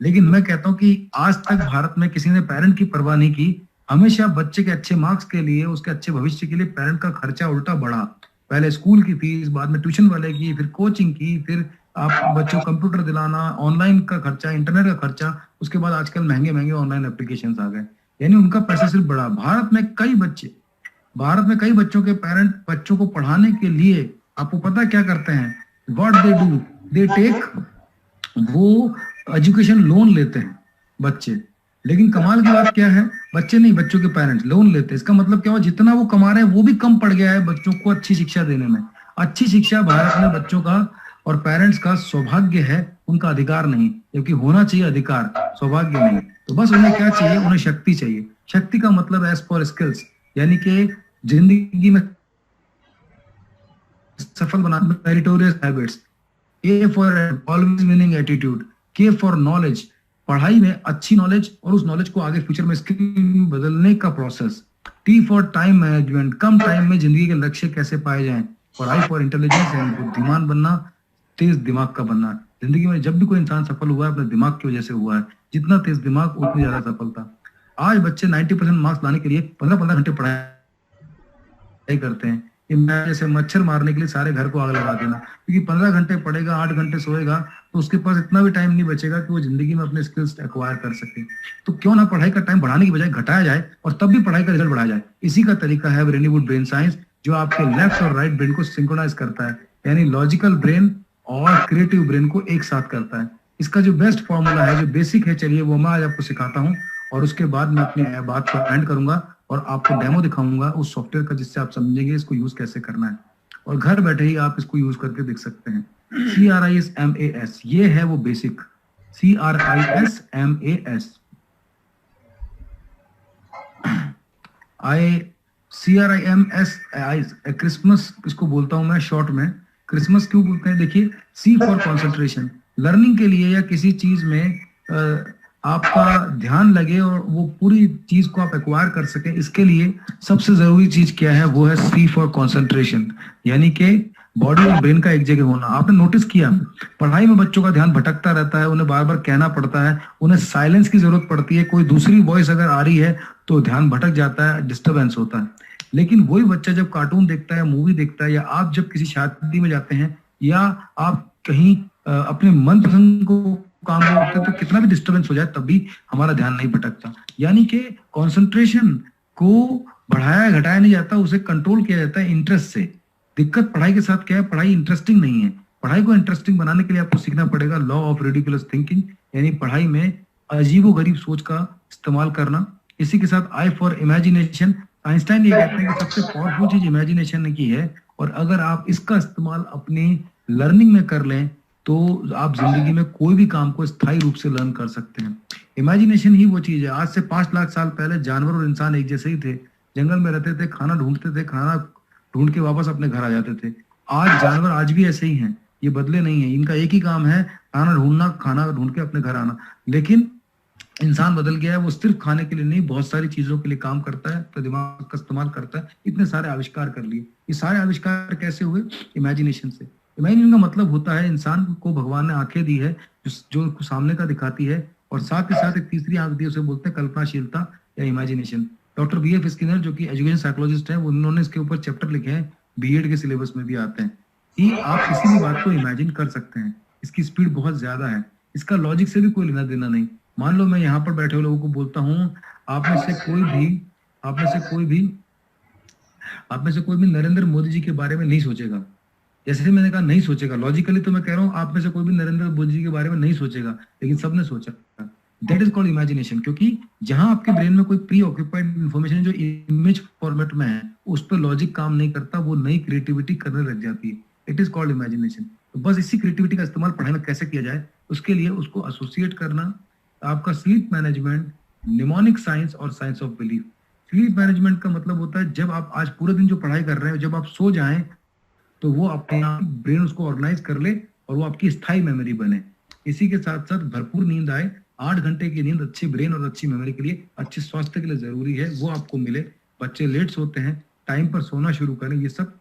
लेकिन मैं कहता हूँ कि आज तक भारत में किसी ने पेरेंट की परवाह नहीं की। हमेशा बच्चे के अच्छे मार्क्स के लिए, उसके अच्छे भविष्य के लिए पेरेंट का खर्चा उल्टा बढ़ा। पहले स्कूल की फीस, बाद में ट्यूशन वाले की, फिर कोचिंग की, फिर आप बच्चों को कंप्यूटर दिलाना, ऑनलाइन का खर्चा, इंटरनेट का खर्चा, उसके बाद आजकल महंगे महंगे ऑनलाइन एप्लीकेशंस आ गए, यानी उनका पैसा सिर्फ बढ़ा। भारत में कई बच्चों के पेरेंट बच्चों को पढ़ाने के लिए आपको पता क्या करते हैं? What they do, they take, वो एजुकेशन लोन लेते हैं बच्चे। लेकिन कमाल की बात क्या है, बच्चे नहीं, बच्चों के पेरेंट्स लोन लेते हैं। इसका मतलब क्या हुआ, जितना वो कमा रहे हैं वो भी कम पड़ गया है बच्चों को अच्छी शिक्षा देने में। अच्छी शिक्षा भारत में बच्चों का और पेरेंट्स का सौभाग्य है, उनका अधिकार नहीं, क्योंकि होना चाहिए अधिकार, सौभाग्य नहीं। तो बस उन्हें क्या चाहिए? उन्हें शक्ति चाहिए। शक्ति का मतलब एज फॉर स्किल्स, यानी कि जिंदगी में सफल बनाना, meritorious habits, A for always winning attitude, K for knowledge, पढ़ाई में अच्छी नॉलेज और उस नॉलेज को आगे फ्यूचर में स्किल में बदलने का process, T for time management, come time में जिंदगी के लक्ष्य कैसे पाए जाएं, और आई फॉर इंटेलिजेंस, बुद्धिमान बनना, तेज दिमाग का बनना। जिंदगी में जब भी कोई इंसान सफल हुआ है अपने दिमाग की वजह से हुआ है। जितना तेज दिमाग उतनी ज्यादा सफलता। आज बच्चे 90% मार्क्स लाने के लिए 15-15 घंटे पढ़ाई करते हैं। जैसे मच्छर मारने के लिए सारे घर को आग लगा देना, क्योंकि 15 घंटे पढ़ेगा, 8 घंटे सोएगा, तो उसके पास इतना भी टाइम नहीं बचेगा कि वो जिंदगी में अपने स्किल्स एक्वायर कर सके। तो क्यों ना पढ़ाई का टाइम बढ़ाने की बजाय घटाया जाए और तब भी पढ़ाई का रिजल्ट बढ़ाया जाए। इसी का तरीका है ब्रेनीवुड ब्रेन साइंस, जो आपके लेफ्ट और राइट ब्रेन को सिंक्रोनाइज करता है, यानी लॉजिकल ब्रेन और क्रिएटिव ब्रेन को एक साथ करता है। इसका जो बेस्ट फॉर्मूला है, जो बेसिक है, चलिए वो मैं आज आपको सिखाता हूँ, और उसके बाद मैं अपनी बात को एंड करूंगा और आपको डेमो दिखाऊंगा उस सॉफ्टवेयर का, जिससे आप समझेंगे इसको यूज कैसे करना है, और घर बैठे ही आप इसको यूज करके देख सकते हैं। CRISMAS, ये है वो बेसिक, CRISMAS। CRIMS, क्रिसमस इसको बोलता हूं मैं शॉर्ट में। क्रिसमस क्यों बोलते हैं? देखिए, C फॉर कंसंट्रेशन, लर्निंग के लिए या किसी चीज में आपका ध्यान लगे और वो पूरी चीज को आप एक्वायर कर सके, इसके लिए सबसे जरूरी चीज क्या है? वो है C फॉर कंसंट्रेशन, यानी कि बॉडी और ब्रेन का एक जगह होना। आपने नोटिस किया पढ़ाई में बच्चों का ध्यान भटकता रहता है, उन्हें बार बार कहना पड़ता है, उन्हें साइलेंस की जरूरत पड़ती है, कोई दूसरी वॉइस अगर आ रही है तो ध्यान भटक जाता है, डिस्टर्बेंस होता है। लेकिन वही बच्चा जब कार्टून देखता है, मूवी देखता है, या आप जब किसी शादी में जाते हैं, या आप कहीं अपने मनपसंद को काम करते हैं, तो कितना भी डिस्टर्बेंस हो जाए तब भी हमारा ध्यान नहीं भटकता। यानी कि कंसंट्रेशन को बढ़ाया घटाया नहीं जाता, उसे कंट्रोल किया जाता है इंटरेस्ट से। दिक्कत पढ़ाई के साथ क्या है? पढ़ाई इंटरेस्टिंग नहीं है। पढ़ाई को इंटरेस्टिंग बनाने के लिए आपको सीखना पड़ेगा लॉ ऑफ रिडिकुलस थिंकिंग, यानी पढ़ाई में अजीबोगरीब सोच का इस्तेमाल करना। इसी के साथ आई फॉर इमेजिनेशन, आइंस्टाइन ये कहते हैं कि सबसे पावरफुल चीज इमेजिनेशन की है, और अगर आप इसका इस्तेमाल अपनी लर्निंग में कर लें तो आप जिंदगी में कोई भी काम को स्थायी रूप से लर्न कर सकते हैं। इमेजिनेशन ही वो चीज है। आज से 5 लाख साल पहले जानवर और इंसान एक जैसे ही थे, जंगल में रहते थे, खाना ढूंढते थे, खाना ढूंढ के वापस अपने घर आ जाते थे। आज जानवर आज भी ऐसे ही हैं, ये बदले नहीं है। इनका एक ही काम है, खाना ढूंढना, खाना ढूंढ के अपने घर आना। लेकिन इंसान बदल गया है, वो सिर्फ खाने के लिए नहीं, बहुत सारी चीजों के लिए काम करता है, तो दिमाग का इस्तेमाल करता है। इतने सारे आविष्कार कर लिए। ये सारे आविष्कार कैसे हुए? इमेजिनेशन से। इमेजिनेशन का मतलब होता है इंसान को भगवान ने आंखें दी है जो सामने का दिखाती है, और साथ ही साथ एक तीसरी आंख दी है, उसे बोलते हैं कल्पनाशीलता या इमेजिनेशन। डॉक्टर BF स्किनर जो कि एजुकेशन साइकोलॉजिस्ट हैं, उन्होंने इसके ऊपर चैप्टर लिखे हैं, बीएड के सिलेबस में भी आते हैं, कि आप किसी भी बात को इमेजिन कर सकते हैं। इसकी स्पीड बहुत ज्यादा है, इसका लॉजिक से भी कोई लेना देना नहीं। मान लो मैं यहाँ पर बैठे हुए लोगों को बोलता हूँ, आप में से कोई भी नरेंद्र मोदी जी के बारे में नहीं सोचेगा। जैसे मैंने कहा नहीं सोचेगा, लॉजिकली तो मैं कह रहा हूँ आप में से कोई भी नरेंद्र मोदी जी के बारे में नहीं सोचेगा, लेकिन सबने सोचा। दैट इज कॉल्ड इमेजिनेशन, क्योंकि जहां आपके ब्रेन में कोई प्री ऑक्यूपाइड इन्फॉर्मेशन जो इमेज फॉर्मेट में है, उस पर लॉजिक काम नहीं करता, वो नई क्रिएटिविटी करने लग जाती है। It is called imagination. तो बस इसी क्रिएटिविटी का इस्तेमाल पढ़ाई में कैसे किया जाए, उसके लिए उसको एसोसिएट करना, आपका स्लीप मैनेजमेंट, निमोनिक साइंस और science of belief. Sleep management का मतलब होता है जब आप आज पूरे दिन जो पढ़ाई कर रहे हैं, जब आप सो जाएं तो वो अपने आप ब्रेन उसको ऑर्गेनाइज कर ले और वो आपकी स्थायी मेमोरी बने। इसी के साथ साथ भरपूर नींद आए। 8 घंटे की नींद अच्छी ब्रेन और अच्छी मेमोरी के लिए, अच्छे स्वास्थ्य के लिए जरूरी है, वो आपको मिले। बच्चे लेट सोते हैं, टाइम पर सोना शुरू करें, ये सब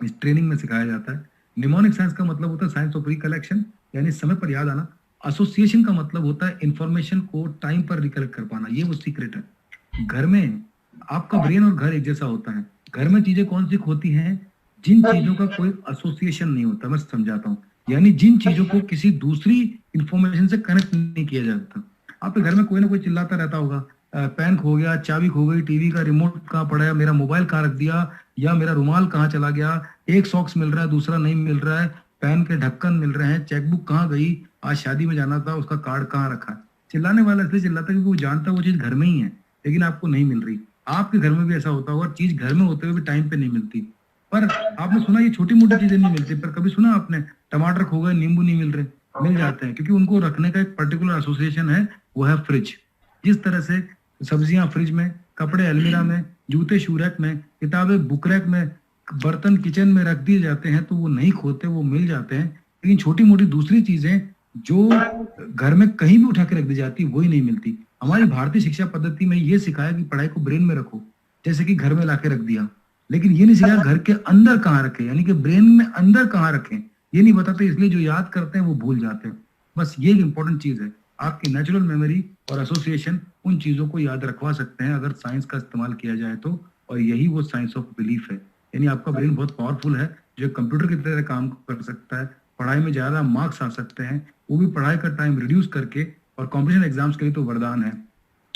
इस ट्रेनिंग में सिखाया जाता है। निमोनिक साइंस का मतलब होता है साइंस ऑफ रिकलेक्शन, यानी समय पर याद आना। एसोसिएशन का मतलब होता है इंफॉर्मेशन को टाइम पर रिकलेक्ट कर पाना, ये वो सीक्रेट है। घर में आपका ब्रेन और घर एक जैसा होता है। घर में चीजें कौन सी होती हैं, जिन चीजों का कोई एसोसिएशन नहीं होता, मैं समझाता हूँ, यानी जिन चीजों को किसी दूसरी इंफॉर्मेशन से कनेक्ट नहीं किया जाता। आपके घर में कोई ना कोई चिल्लाता रहता होगा, पेन खो गया, चाबी खो गई, टीवी का रिमोट कहाँ पड़ा है, मेरा मोबाइल कहाँ रख दिया, या मेरा रुमाल कहाँ चला गया, एक सॉक्स मिल रहा है दूसरा नहीं मिल रहा है, पेन के ढक्कन मिल रहे हैं, चेकबुक कहाँ गई, आज शादी में जाना था उसका कार्ड कहाँ रखा है। चिल्लाने वाला इसलिए चिल्लाता है क्योंकि वो जानता है वो चीज घर में ही है, लेकिन आपको नहीं मिल रही। आपके घर में भी ऐसा होता होगा, चीज घर में होते हुए भी टाइम पे नहीं मिलती। पर आपने सुना ये छोटी मोटी चीजें नहीं मिलती, पर कभी सुना आपने टमाटर खो गए, नींबू नहीं मिल रहे? मिल जाते हैं, क्योंकि उनको रखने का एक पर्टिकुलर एसोसिएशन है, वो है फ्रिज। जिस तरह से सब्जियां फ्रिज में, कपड़े अलमीरा में, जूते शू रैक में, किताबें बुक रैक में, बर्तन किचन में रख दिए जाते हैं तो वो नहीं खोते, वो मिल जाते हैं। लेकिन छोटी मोटी दूसरी चीजें जो घर में कहीं भी उठा के रख दी जाती वही नहीं मिलती। हमारी भारतीय शिक्षा पद्धति में ये सिखाया कि पढ़ाई को ब्रेन में रखो, जैसे कि घर में लाके रख दिया, लेकिन ये नहीं सिखाया घर के अंदर कहाँ रखे, यानी कि ब्रेन में अंदर कहाँ रखें, ये नहीं बताते। इसलिए जो याद करते हैं वो भूल जाते हैं। बस ये एक इंपॉर्टेंट चीज है, आपकी नेचुरल मेमोरी और एसोसिएशन उन चीजों को याद रखवा सकते हैं अगर साइंस का इस्तेमाल किया जाए तो। और यही वो साइंस ऑफ बिलीफ है, यानी आपका ब्रेन बहुत पावरफुल है, जो कंप्यूटर की तरह काम कर सकता है। पढ़ाई में ज्यादा मार्क्स आ सकते हैं, वो भी पढ़ाई का टाइम रिड्यूस करके, और कॉम्पिटिशन एग्जाम्स के लिए तो वरदान है।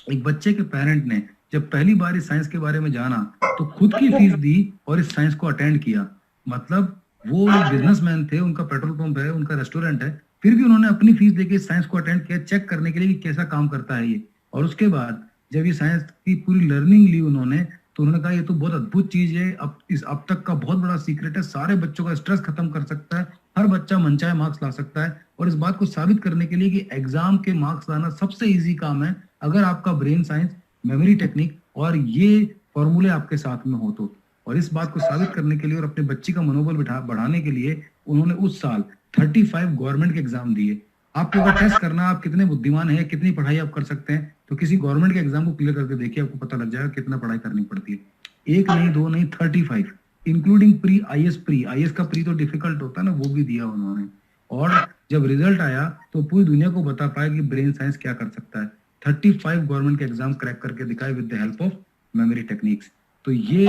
एक बच्चे के पेरेंट ने जब पहली बार इस साइंस के बारे में जाना तो खुद की फीस दी और इस साइंस को अटेंड किया। मतलब वो बिजनेसमैन थे, उनका पेट्रोल पंप है, उनका रेस्टोरेंट है, फिर भी उन्होंने अपनी फीस देके साइंस को अटेंड किया, चेक करने के लिए कि कैसा काम करता है ये। और उसके बाद जब ये साइंस की पूरी लर्निंग ली उन्होंने, तो उन्होंने कहा ये तो बहुत अद्भुत चीज है, अब तक का बहुत बड़ा सीक्रेट है, सारे बच्चों का स्ट्रेस खत्म कर सकता है, हर बच्चा मनचाहे मार्क्स ला सकता है। और इस बात को साबित करने के लिए कि एग्जाम के मार्क्स लाना सबसे इजी काम है अगर आपका ब्रेन साइंस, मेमोरी टेक्निक और ये फॉर्मूले आपके साथ में हो तो। और इस बात को साबित करने के लिए और अपने बच्ची का मनोबल बढ़ाने के लिए उन्होंने उस साल 35 गवर्नमेंट के एग्जाम दिए। आपको अगर टेस्ट करना आप कितने बुद्धिमान हैं, कितनी पढ़ाई आप कर सकते हैं, तो किसी गवर्नमेंट के एग्जाम को क्लियर करके देखिए, आपको पता लग जाएगा कितना पढ़ाई करनी पड़ती है। एक नहीं, दो नहीं, 35, इंक्लूडिंग प्री आईएएस का प्री तो डिफिकल्ट होता है ना, वो भी दिया उन्होंने। और जब रिजल्ट आया तो पूरी दुनिया को बता पाया कि ब्रेन साइंस क्या कर सकता है। 35 गवर्नमेंट के एग्जाम क्रैक करके दिखाए with the help of memory techniques. तो ये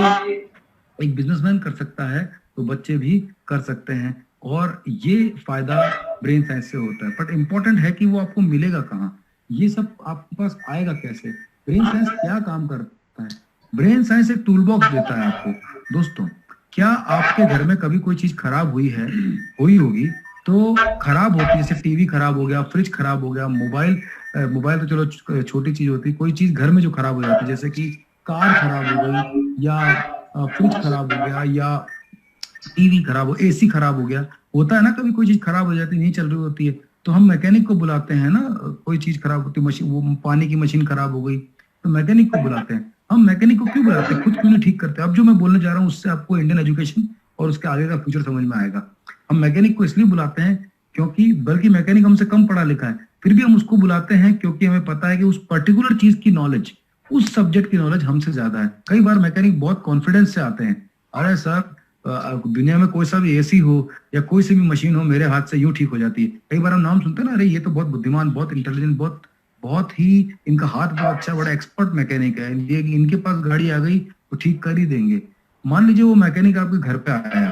एक बिजनेसमैन कर सकता है तो बच्चे भी कर सकते हैं, और ये फायदा ब्रेन साइंस से होता है। बट इंपॉर्टेंट है कि वो आपको मिलेगा कहाँ, ये सब आपके पास आएगा कैसे, ब्रेन साइंस क्या काम करता है। ब्रेन साइंस एक टूल बॉक्स देता है आपको। दोस्तों, क्या आपके घर में कभी कोई चीज खराब हुई होगी तो खराब होती है, जैसे टीवी खराब हो गया, फ्रिज खराब हो गया, मोबाइल तो चलो छोटी चीज होती है, कोई चीज घर में जो खराब हो जाती है, जैसे कि कार खराब हो गई, या फ्रिज खराब हो गया, या टीवी खराब हो, एसी खराब हो गया, होता है ना कभी कोई चीज खराब हो जाती है, नहीं चल रही होती है, तो हम मैकेनिक को बुलाते हैं ना। कोई चीज खराब होती है, मशीन, वो पानी की मशीन खराब हो गई तो मैकेनिक को बुलाते हैं। हम मैकेनिक को क्यों बुलाते हैं, खुद क्यों नहीं ठीक करते? अब जो मैं बोलने जा रहा हूँ उससे आपको इंडियन एजुकेशन और उसके आगे का फ्यूचर समझ में आएगा। हम मैकेनिक को इसलिए बुलाते हैं क्योंकि, बल्कि मैकेनिक हमसे कम पढ़ा लिखा है, फिर भी हम उसको बुलाते हैं क्योंकि हमें पता है कि उस पर्टिकुलर चीज की नॉलेज, उस सब्जेक्ट की नॉलेज हमसे ज्यादा है। कई बार मैकेनिक बहुत कॉन्फिडेंस से आते हैं, अरे सर दुनिया में कोई सा भी एसी हो या कोई सी भी मशीन हो मेरे हाथ से यूं ठीक हो जाती है। कई बार हम नाम सुनते हैं ना, अरे ये तो बहुत बुद्धिमान, बहुत इंटेलिजेंट, बहुत ही इनका हाथ बहुत अच्छा, बड़ा एक्सपर्ट मैकेनिक है, इनके पास गाड़ी आ गई तो ठीक कर ही देंगे। मान लीजिए वो मैकेनिक आपके घर पे आया,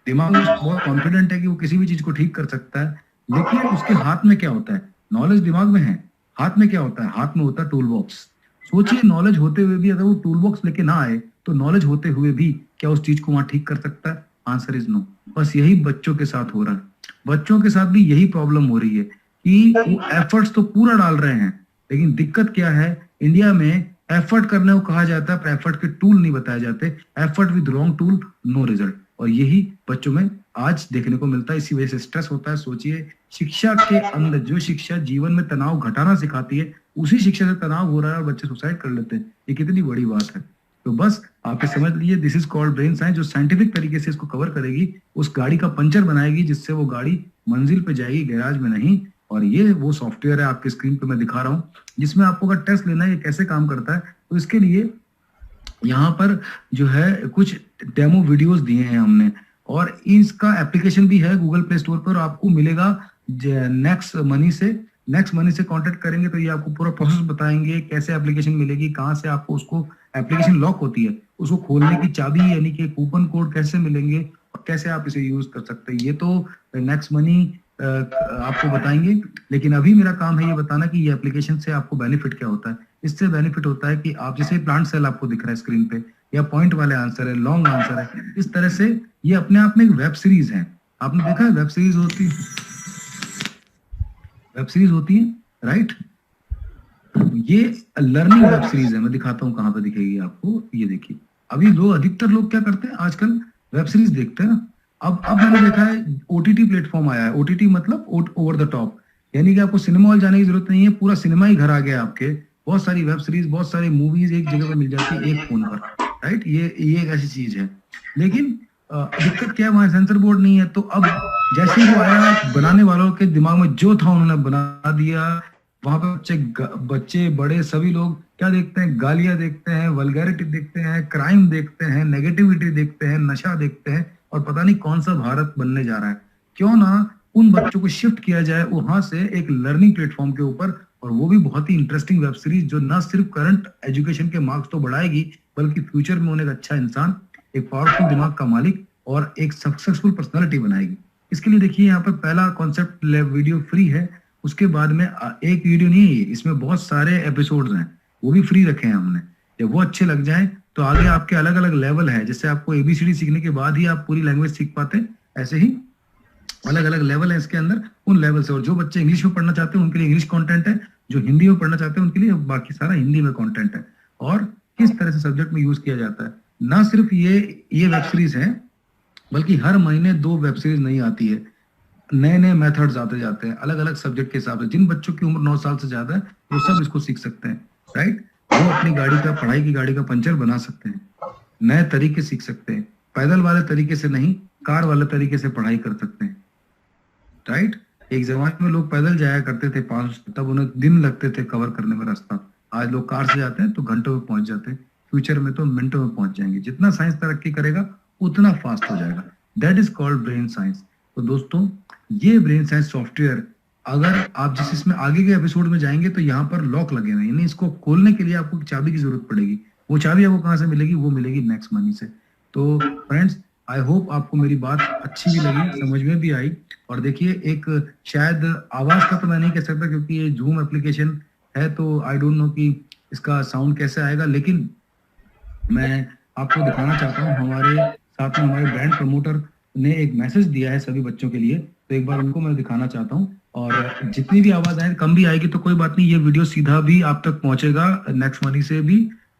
दिमाग में बहुत कॉन्फिडेंट है कि वो किसी भी चीज को ठीक कर सकता है, लेकिन उसके हाथ में क्या होता है? नॉलेज दिमाग में है, हाथ में क्या होता है? हाथ में होता है टूल बॉक्स। सोचिए, नॉलेज होते हुए भी अगर वो टूल बॉक्स लेके ना आए तो नॉलेज होते हुए भी क्या उस चीज को वहां ठीक कर सकता है? Answer is no. बस यही बच्चों के साथ हो रहा है, बच्चों के साथ भी यही प्रॉब्लम हो रही है कि वो एफर्ट्स तो पूरा डाल रहे हैं, लेकिन दिक्कत क्या है, इंडिया में एफर्ट करने को कहा जाता है पर एफर्ट के टूल नहीं बताए जाते। Effort with wrong tool, no result. और यही बच्चों में आज देखने को मिलता है, इसी वजह से स्ट्रेस होता है। सोचिए, शिक्षा के अंदर जो शिक्षा जीवन में तनाव घटाना सिखाती है, उसी शिक्षा से तनाव हो रहा है और बच्चे सुसाइड कर लेते हैं। ये कितनी बड़ी बात है। तो बस आप समझ लीजिए, this is called brain science, जो साइंटिफिक तरीके से इसको कवर करेगी, उस गाड़ी का पंचर बनाएगी जिससे वो गाड़ी मंजिल पे जाएगी, गैराज में नहीं। और ये वो सॉफ्टवेयर है आपके स्क्रीन पे मैं दिखा रहा हूँ, जिसमें आपको अगर टेस्ट लेना है ये कैसे काम करता है, तो इसके लिए यहाँ पर जो है कुछ डेमो वीडियोस दिए हैं हमने, और इसका एप्लीकेशन भी है गूगल प्ले स्टोर पर, आपको मिलेगा नेक्स्ट मनी से। नेक्स्ट मनी से कांटेक्ट करेंगे तो ये आपको पूरा प्रोसेस बताएंगे, कैसे एप्लीकेशन मिलेगी, कहाँ से आपको उसको, एप्लीकेशन लॉक होती है, उसको खोलने की चाबी यानी कि कूपन कोड कैसे मिलेंगे और कैसे आप इसे यूज कर सकते हैं, ये तो नेक्स्ट मनी आपको बताएंगे। लेकिन अभी मेरा काम है ये बताना कि ये एप्लीकेशन से आपको बेनिफिट क्या होता है। इससे बेनिफिट होता है कि आप जैसे प्लांट सेल आपको दिख रहा है स्क्रीन पे, या पॉइंट वाले आंसर है, लॉन्ग आंसर है, इस तरह से ये अपने आप में एक वेब सीरीज है। आपने देखा है वेब सीरीज होती है राइट। ये लर्निंग वेब सीरीज है, मैं दिखाता हूँ कहाँ पे दिखेगी आपको। ये देखिए, अभी लोग, अधिकतर लोग क्या करते हैं आजकल, वेब सीरीज देखते हैं ना। अब मैंने देखा है ओटीटी प्लेटफॉर्म आया है। ओटीटी मतलब ओवर द टॉप, यानी कि आपको सिनेमा हॉल जाने की जरूरत नहीं है, पूरा सिनेमा ही घर आ गया आपके। बहुत सारी वेब सीरीज, बहुत सारी मूवीज एक जगह पर मिल जाती है, एक फोन पर, राइट। ये एक ऐसी चीज है। लेकिन दिक्कत क्या है, वहां सेंसर बोर्ड नहीं है। तो अब जैसे ही वो आया, बनाने वालों के दिमाग में जो था उन्होंने बना दिया। वहां पे बच्चे बड़े सभी लोग क्या देखते हैं, गालियां देखते हैं, वल्गैरिटी देखते हैं, क्राइम देखते हैं, नेगेटिविटी देखते हैं, नशा देखते हैं, और पता नहीं कौन सा भारत बनने जा रहा है। क्यों ना उन बच्चों को शिफ्ट किया जाए वहां से एक लर्निंग प्लेटफॉर्म के ऊपर, और वो भी बहुत ही इंटरेस्टिंग वेब सीरीज, जो ना सिर्फ करंट एजुकेशन के मार्क्स तो बढ़ाएगी, बल्कि फ्यूचर में उन्हें एक अच्छा इंसान, एक पावरफुल दिमाग का मालिक और एक सक्सेसफुल पर्सनालिटी बनाएगी। इसके लिए देखिए, यहाँ पर पहला कॉन्सेप्ट वीडियो फ्री है। उसके बाद में एक वीडियो नहीं है, इसमें बहुत सारे एपिसोड्स हैं, वो भी फ्री रखे हैं हमने। जब वो अच्छे लग जाएं तो आगे आपके अलग अलग लेवल है। जैसे आपको एबीसीडी सीखने के बाद ही आप पूरी लैंग्वेज सीख पाते हैं, ऐसे ही अलग अलग लेवल है इसके अंदर, उन लेवल से। और जो बच्चे इंग्लिश में पढ़ना चाहते हैं उनके लिए इंग्लिश कंटेंट है, जो हिंदी में पढ़ना चाहते हैं उनके लिए बाकी सारा हिंदी में कंटेंट है। और किस तरह से सब्जेक्ट में यूज किया जाता है। ना सिर्फ ये वेब सीरीज है, बल्कि हर महीने 2 वेब सीरीज नई आती है। नए नए मेथड्स आते जाते हैं अलग अलग सब्जेक्ट के हिसाब से। जिन बच्चों की उम्र 9 साल से ज्यादा है वो सब इसको सीख सकते हैं, राइट। वो अपनी पढ़ाई की गाड़ी का पंचर बना सकते हैं, नए तरीके सीख सकते हैं, पैदल वाले तरीके से नहीं, कार वाले तरीके से पढ़ाई कर सकते हैं, राइट। एक जमाने में लोग पैदल जाया करते थे 500, तब उन्हें दिन लगते थे कवर करने में रास्ता। आज लोग कार से जाते हैं तो घंटों में पहुंच जाते हैं, फ्यूचर में तो मिनटों में पहुंच जाएंगे। जितना साइंस तरक्की करेगा उतना फास्ट हो जाएगा। That is called brain science. तो दोस्तों, ये ब्रेन साइंस सॉफ्टवेयर, अगर आप जिस इसमें आगे के एपिसोड में जाएंगे तो यहाँ पर लॉक लगे हुए, यानी इसको खोलने के लिए आपको चाबी की जरूरत पड़ेगी। वो चाबी आपको कहाँ से मिलेगी? वो मिलेगी नेक्स्ट मनी से। तो फ्रेंड्स, आई होप आपको मेरी बात अच्छी भी लगी, समझ में भी आई। और देखिए, एक शायद आवाज का तो मैं नहीं कह सकता क्योंकि ये जूम एप्लीकेशन है, तो आई डोंट नो कि इसका साउंड कैसे आएगा, लेकिन मैं आपको दिखाना चाहता हूँ। हमारे साथ में हमारे ब्रांड प्रमोटर ने एक मैसेज दिया है सभी बच्चों के लिए, तो एक बार उनको मैं दिखाना चाहता हूँ। और जितनी भी आवाज आए, कम भी आएगी तो कोई बात नहीं, ये वीडियो सीधा भी आप तक पहुंचेगा नेक्स्ट मनी से भी,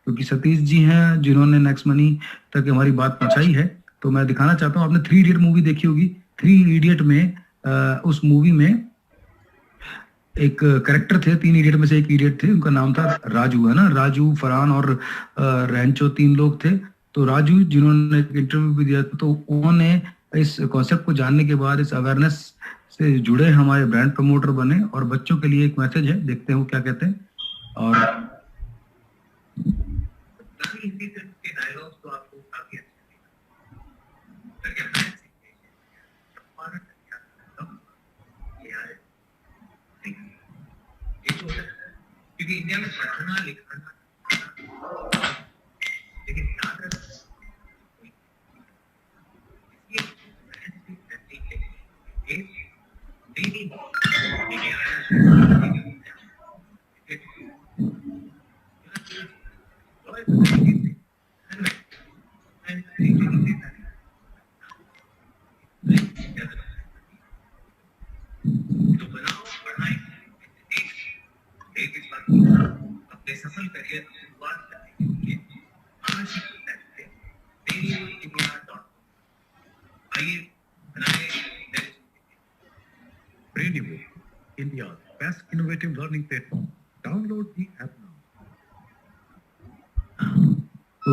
क्योंकि सतीश जी हैं जिन्होंने नेक्स्ट मनी तक हमारी बात पहुंचाई है। तो मैं दिखाना चाहता हूँ, आपने 3 इडियट मूवी देखी होगी। 3 इडियट में उस मूवी में एक कैरेक्टर थे, 3 इडियट में से एक इडियट थे, उनका नाम था राजू, है ना। राजू, फरहान और रैंचो 3 लोग थे। तो राजू, जिन्होंने इंटरव्यू भी दिया, तो उन्होंने इस कॉन्सेप्ट को जानने के बाद इस अवेयरनेस से जुड़े हमारे ब्रांड प्रमोटर बने, और बच्चों के लिए एक मैसेज है, देखते हैं वो क्या कहते हैं। और हिंदी के डायलॉग्स तो आपको काफी अच्छे क्योंकि इंडिया में पढ़ना लिखना, लेकिन याद रखना अपने सफल करियर की शुरुआत करने के लिए आइए बनाए Brainivo, India's best innovative learning platform. Download the app now. तो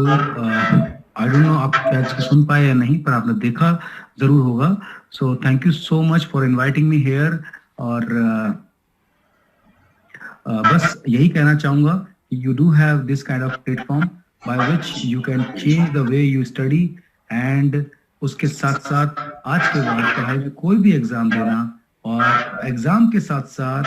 आई डोंट नो आप क्या सुन पाए या नहीं, पर आपने देखा जरूर होगा। So thank you so much for inviting me here. और बस यही कहना चाहूंगा, you do have this kind of platform by which you can change the way you study. And उसके साथ साथ आज के बाद पढ़ाई में कोई भी एग्जाम देना और एग्जाम के साथ साथ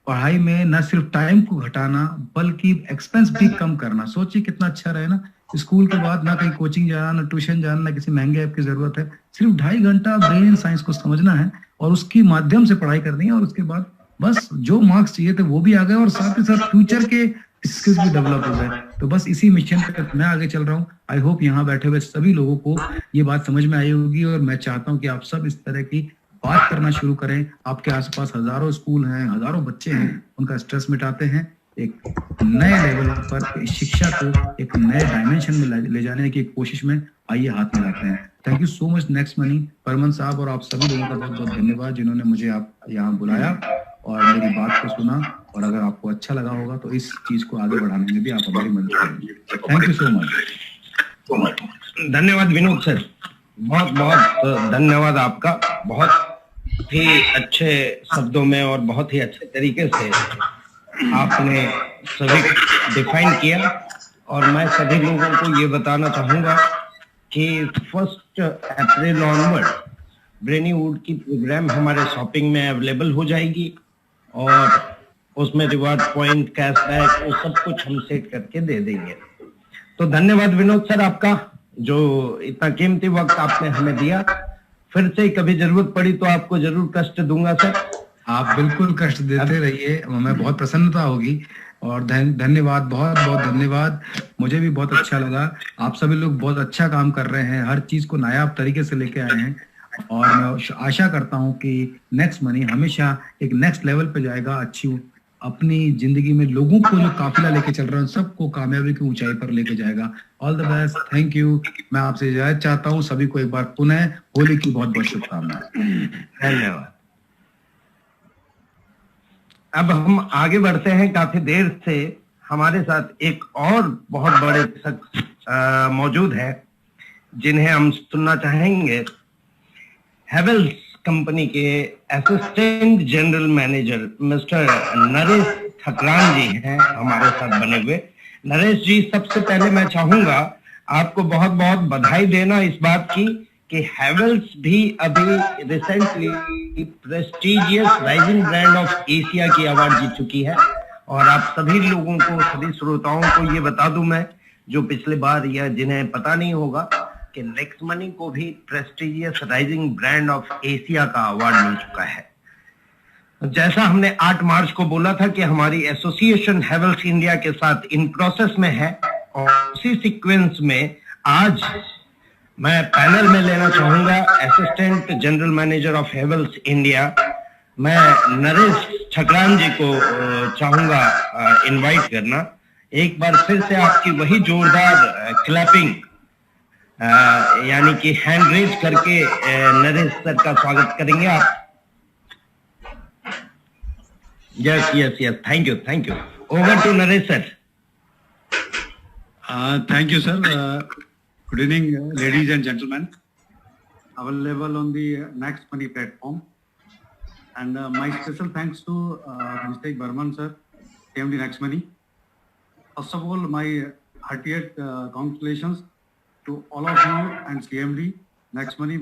पढ़ाई में न सिर्फ टाइम को घटाना बल्कि एक्सपेंस भी कम करना। सोचिए कितना अच्छा रहे ना, स्कूल के बाद ना कहीं कोचिंग जाना, ना ट्यूशन जाना, ना किसी महंगे ऐप की जरूरत है, सिर्फ 2.5 घंटा ब्रेन साइंस को समझना है और उसके माध्यम से पढ़ाई करनी है, और उसके बाद बस जो मार्क्स चाहिए थे वो भी आ गए और साथ ही साथ फ्यूचर के स्किल्स भी डेवलप हो गए। तो बस इसी मिशन पे मैं आगे चल रहा हूँ। आई होप यहाँ बैठे हुए सभी लोगों को ये बात समझ में आई होगी, और मैं चाहता हूँ कि आप सब इस तरह की बात करना शुरू करें। आपके आसपास हजारों स्कूल हैं, हजारों बच्चे हैं, उनका स्ट्रेस मिटाते हैं, एक नए लेवल पर शिक्षा को एक नए डायमेंशन में ले जाने की कोशिश में आइए हाथ मिलाते हैं। Thank you so much next मनी, परमन साहब और आप सभी लोगों का बहुत बहुत धन्यवाद जिन्होंने मुझे आप यहाँ बुलाया और मेरी बात को सुना, और अगर आपको अच्छा लगा होगा तो इस चीज को आगे बढ़ाने में भी आप हमारी मदद करेंगे। Thank you so much. धन्यवाद विनोद सर, बहुत बहुत धन्यवाद आपका। बहुत ही अच्छे शब्दों में और बहुत ही अच्छे तरीके से आपने सभी डिफाइन किया, और मैं सभी लोगों को ये बताना चाहूंगा कि 1 अप्रैल ऑनवर्ड ब्रेनीवुड की प्रोग्राम हमारे शॉपिंग में अवेलेबल हो जाएगी, और उसमें रिवार्ड पॉइंट, कैशबैक, वो सब कुछ हम सेट करके दे देंगे। तो धन्यवाद विनोद सर आपका, जो इतना कीमती वक्त आपने हमें दिया। फिर से कभी जरूरत पड़ी तो आपको जरूर कष्ट दूंगा सर। आप बिल्कुल कष्ट देते रहिए, हमें बहुत प्रसन्नता होगी। और धन्यवाद, बहुत बहुत धन्यवाद। मुझे भी बहुत अच्छा लगा, आप सभी लोग बहुत अच्छा काम कर रहे हैं, हर चीज को नायाब तरीके से लेके आए हैं, और मैं आशा करता हूं कि नेक्स्ट मनी हमेशा एक नेक्स्ट लेवल पे जाएगा। अच्छी अपनी जिंदगी में लोगों को जो काफिला लेके चल रहा है सबको कामयाबी की ऊंचाई पर लेके जाएगा। All the best, thank you. मैं आपसे इजाजत चाहता हूँ, सभी को एक बार पुनः होली की बहुत बहुत शुभकामनाएं। धन्यवाद। अब हम आगे बढ़ते हैं। काफी देर से हमारे साथ एक और बहुत बड़े शख्स मौजूद है जिन्हें हम सुनना चाहेंगे। हेवेल्स कंपनी के assistant general manager mister Naresh Thakran ji हैं हमारे साथ बने हुए। नरेश जी, सबसे पहले मैं चाहूंगा आपको बहुत बहुत बधाई देना इस बात की कि हेवेल्स भी अभी recently prestigious rising brand of Asia की अवार्ड जीत चुकी है। और आप सभी लोगों को, सभी श्रोताओं को ये बता दूं मैं, जो पिछले बार या जिन्हें पता नहीं होगा, कि नेक्स्ट मनी को भी prestigious rising brand of Asia का अवार्ड मिल चुका है। जैसा हमने 8 मार्च को बोला था कि हमारी एसोसिएशन हेवेल्स इंडिया के साथ इन प्रोसेस में है, और उसी सीक्वेंस में आज मैं पैनल में लेना चाहूंगा assistant general manager of Havells India. मैं नरेश ठकरान जी को चाहूंगा इनवाइट करना। एक बार फिर से आपकी वही जोरदार क्लैपिंग यानी कि हैंड रेज करके नरेश सर का स्वागत करेंगे आप। Yes yes yes, thank you. Over to Naresh sir. Thank you, sir. Good evening, ladies and gentlemen. Available on the Next Money platform. And my special thanks to Mr. Burman, sir, CMD Next Money. First of all, my heartiest congratulations to all of you and CMD Next Money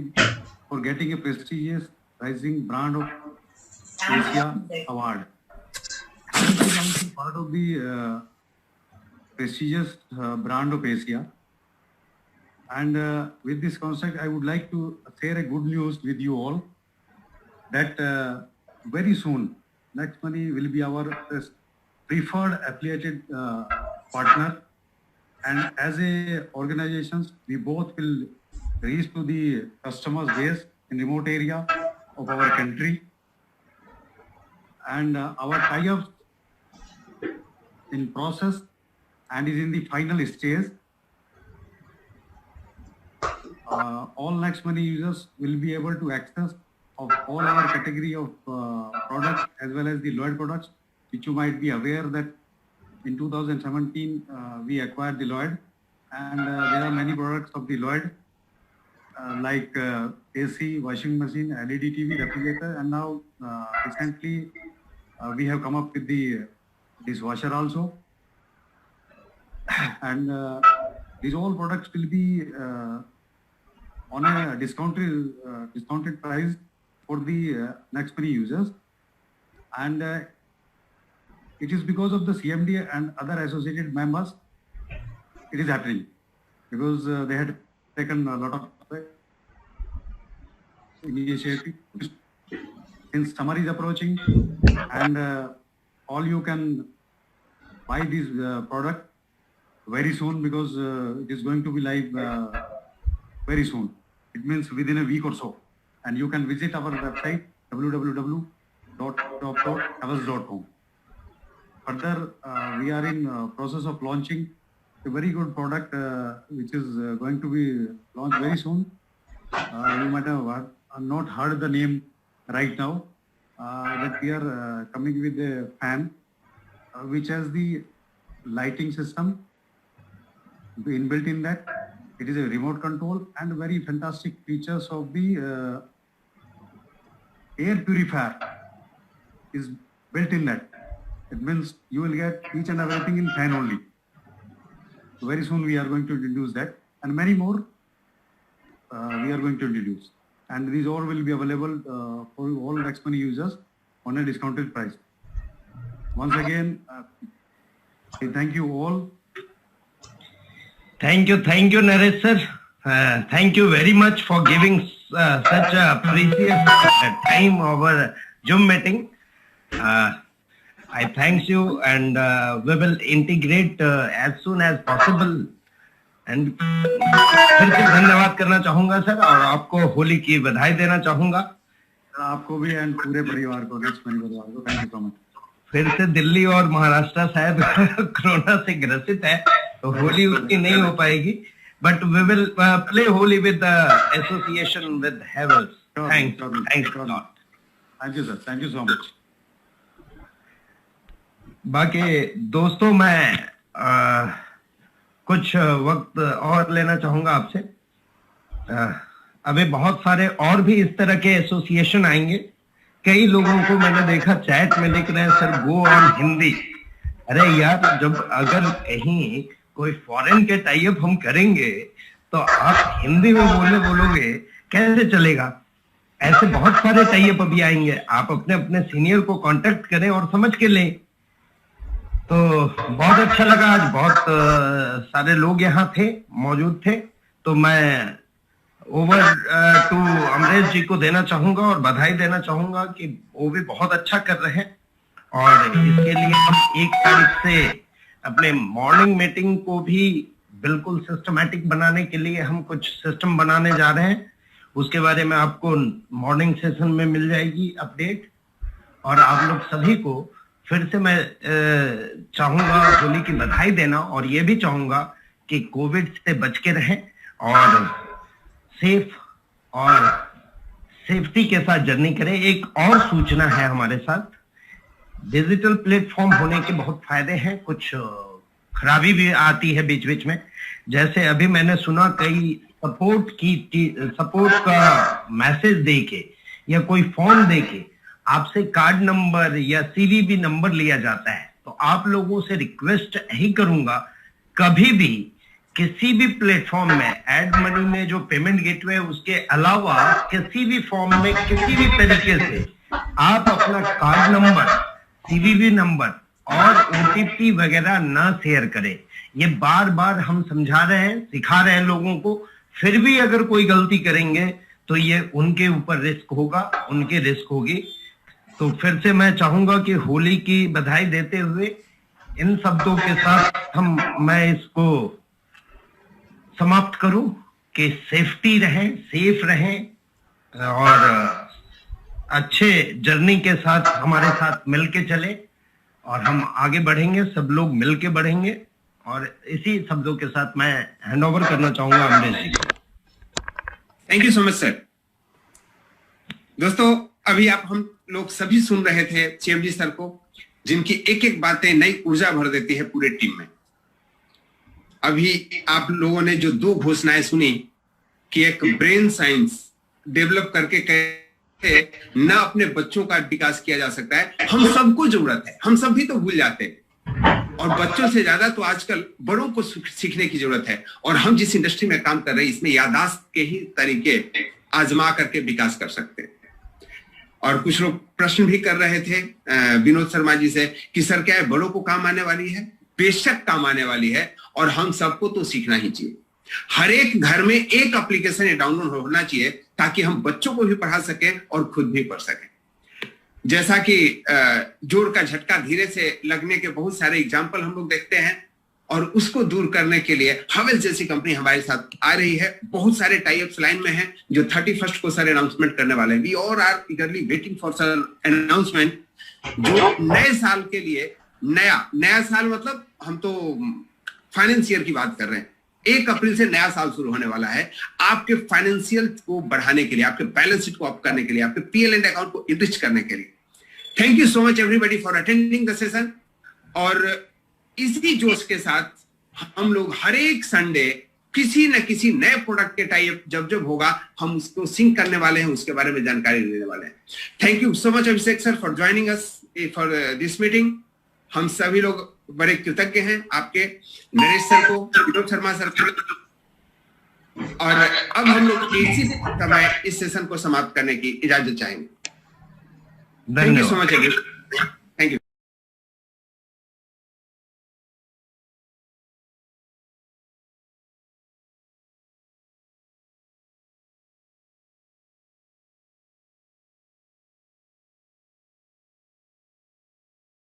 for getting a prestigious Rising Brand of Asia Award. This is also part of the prestigious brand of Asia. And with this concept, I would like to share a good news with you all that very soon, Next Money will be our preferred affiliated partner. And as a organizations, we both will reach to the customers base in remote area of our country. And our tie-ups in process and is in the final stage. All Next Money users will be able to access of all our category of products as well as the Lloyd products, which you might be aware that in 2017 we acquired the Lloyd, and there are many products of the Lloyd like AC, washing machine, LED TV, refrigerator, and now recently we have come up with the dishwasher also. And these all products will be on a discounted price for the next many users, and it is because of the CMD and other associated members it is happening, because they had taken a lot of initiative. Since summer is approaching, and all you can buy this product very soon, because it is going to be live very soon. It means within a week or so. And you can visit our website www.top.havels.com. Further, we are in process of launching a very good product which is going to be launched very soon. You might have not heard the name right now, that we are coming with a fan which has the lighting system inbuilt in that. It is a remote control and very fantastic features of the air purifier is built in that. It means you will get each and everything in fan only. So very soon we are going to introduce that, and many more we are going to introduce. And these all will be available for all Nextmoney users on a discounted price. Once again, I thank you all. Thank you, Naresh sir. Thank you very much for giving such a precious time over Zoom meeting. I thank you, and we will integrate as soon as possible. And फिर से धन्यवाद करना चाहूंगा sir, और आपको होली की बधाई देना चाहूंगा। आपको भी एंड पूरे परिवार को, नेक्स्टमनी परिवार को, थैंक यू सो मच। फिर से दिल्ली और महाराष्ट्र शायद कोरोना से ग्रसित है, तो होली उतनी नहीं हो पाएगी, but we will play Holi with the association with Havells. Thanks a lot. Thank you sir, thank you so much. बाकी दोस्तों, मैं कुछ वक्त और लेना चाहूंगा आपसे। अभी बहुत सारे और भी इस तरह के एसोसिएशन आएंगे। कई लोगों को मैंने देखा चैट में लिख रहे हैं, सर गो ऑन हिंदी। अरे यार, जब अगर कहीं कोई फॉरेन के टाइप हम करेंगे तो आप हिंदी में बोलोगे, कैसे चलेगा? ऐसे बहुत सारे टाइप अभी आएंगे। आप अपने अपने सीनियर को कांटेक्ट करें और समझ के लें। तो बहुत अच्छा लगा, आज बहुत सारे लोग यहाँ थे, मौजूद थे। तो मैं ओवर टू अमरेश जी को देना चाहूंगा और बधाई देना चाहूंगा कि वो भी बहुत अच्छा कर रहे हैं। और इसके लिए हम 1 तारीख से अपने मॉर्निंग मीटिंग को भी बिल्कुल सिस्टमैटिक बनाने के लिए हम कुछ सिस्टम बनाने जा रहे हैं। उसके बारे में आपको मॉर्निंग सेशन में मिल जाएगी अपडेट। और आप लोग सभी को फिर से मैं चाहूंगा होली की बधाई देना, और ये भी चाहूंगा कि कोविड से बच के रहें और सेफ और सेफ्टी के साथ जर्नी करें। एक और सूचना है हमारे साथ, डिजिटल प्लेटफॉर्म होने के बहुत फायदे हैं, कुछ खराबी भी आती है बीच बीच में। जैसे अभी मैंने सुना कई सपोर्ट का मैसेज देके या कोई फॉर्म देके आपसे कार्ड नंबर या सीवीवी नंबर लिया जाता है। तो आप लोगों से रिक्वेस्ट यही करूंगा, कभी भी किसी भी प्लेटफॉर्म में एड मनी में जो पेमेंट गेटवे है उसके अलावा किसी भी फॉर्म में किसी भी तरीके से आप अपना कार्ड नंबर, सीवीवी नंबर और ओटीपी वगैरह ना शेयर करें। ये बार बार हम समझा रहे हैं, सिखा रहे हैं लोगों को, फिर भी अगर कोई गलती करेंगे तो ये उनके ऊपर रिस्क होगा, उनके रिस्क होगी। तो फिर से मैं चाहूंगा कि होली की बधाई देते हुए इन शब्दों के साथ मैं इसको समाप्त करूं कि सेफ्टी रहें, सेफ रहें और अच्छे जर्नी के साथ हमारे साथ मिलके चले और हम आगे बढ़ेंगे, सब लोग मिलके बढ़ेंगे। और इसी शब्दों के साथ मैं हैंड ओवर करना चाहूंगा अमरेश जी को। Thank you so much sir. दोस्तों, अभी आप हम लोग सभी सुन रहे थे CMD सर को, जिनकी एक एक बातें नई ऊर्जा भर देती है पूरे टीम में। अभी आप लोगों ने जो 2 घोषणाएं सुनी कि एक ब्रेन साइंस डेवलप करके कैसे न अपने बच्चों का विकास किया जा सकता है, हम सबको जरूरत है। हम सब भी तो भूल जाते हैं, और बच्चों से ज्यादा तो आजकल बड़ों को सीखने की जरूरत है। और हम जिस इंडस्ट्री में काम कर रहे हैं इसमें याददाश्त के ही तरीके आजमा करके विकास कर सकते हैं। और कुछ लोग प्रश्न भी कर रहे थे विनोद शर्मा जी से कि सर क्या है बड़ों को काम आने वाली है? बेशक काम आने वाली है, और हम सबको तो सीखना ही चाहिए। हर एक घर में एक एप्लीकेशन ये डाउनलोड होना चाहिए ताकि हम बच्चों को भी पढ़ा सकें और खुद भी पढ़ सकें। जैसा कि जोड़ का झटका धीरे से लगने के बहुत सारे एग्जाम्पल हम लोग देखते हैं, और उसको दूर करने के लिए हवेल्स जैसी कंपनी हमारे साथ आ रही है। बहुत सारे टाइप्स लाइन में हैं जो 31 को सर अनाउंसमेंट करने वाले हैं। We all are eagerly waiting for sir announcement, जो नए साल के लिए नया साल मतलब हम तो फाइनेंस ईयर की बात कर रहे हैं। 1 अप्रैल से नया साल शुरू होने वाला है। आपके फाइनेंशियल को बढ़ाने के लिए, आपके बैलेंस शीट को अप करने के लिए, आपके पीएल एंड अकाउंट को इनरिच करने के लिए। Thank you so much everybody for attending the session. और इसी जोश के साथ हम लोग हर एक संडे किसी न किसी नए प्रोडक्ट के टाइप जब होगा हम उसको सिंक करने वाले हैं, उसके बारे में जानकारी देने वाले हैं। Thank you so much Abhishek sir for joining us for this meeting. हम सभी लोग बड़े कृतज्ञ हैं आपके, नरेश सर को, विनोद शर्मा सर को। और अब हम लोग इसी समय इस सेशन को समाप्त करने की इजाजत चाहेंगे। Thank you so much.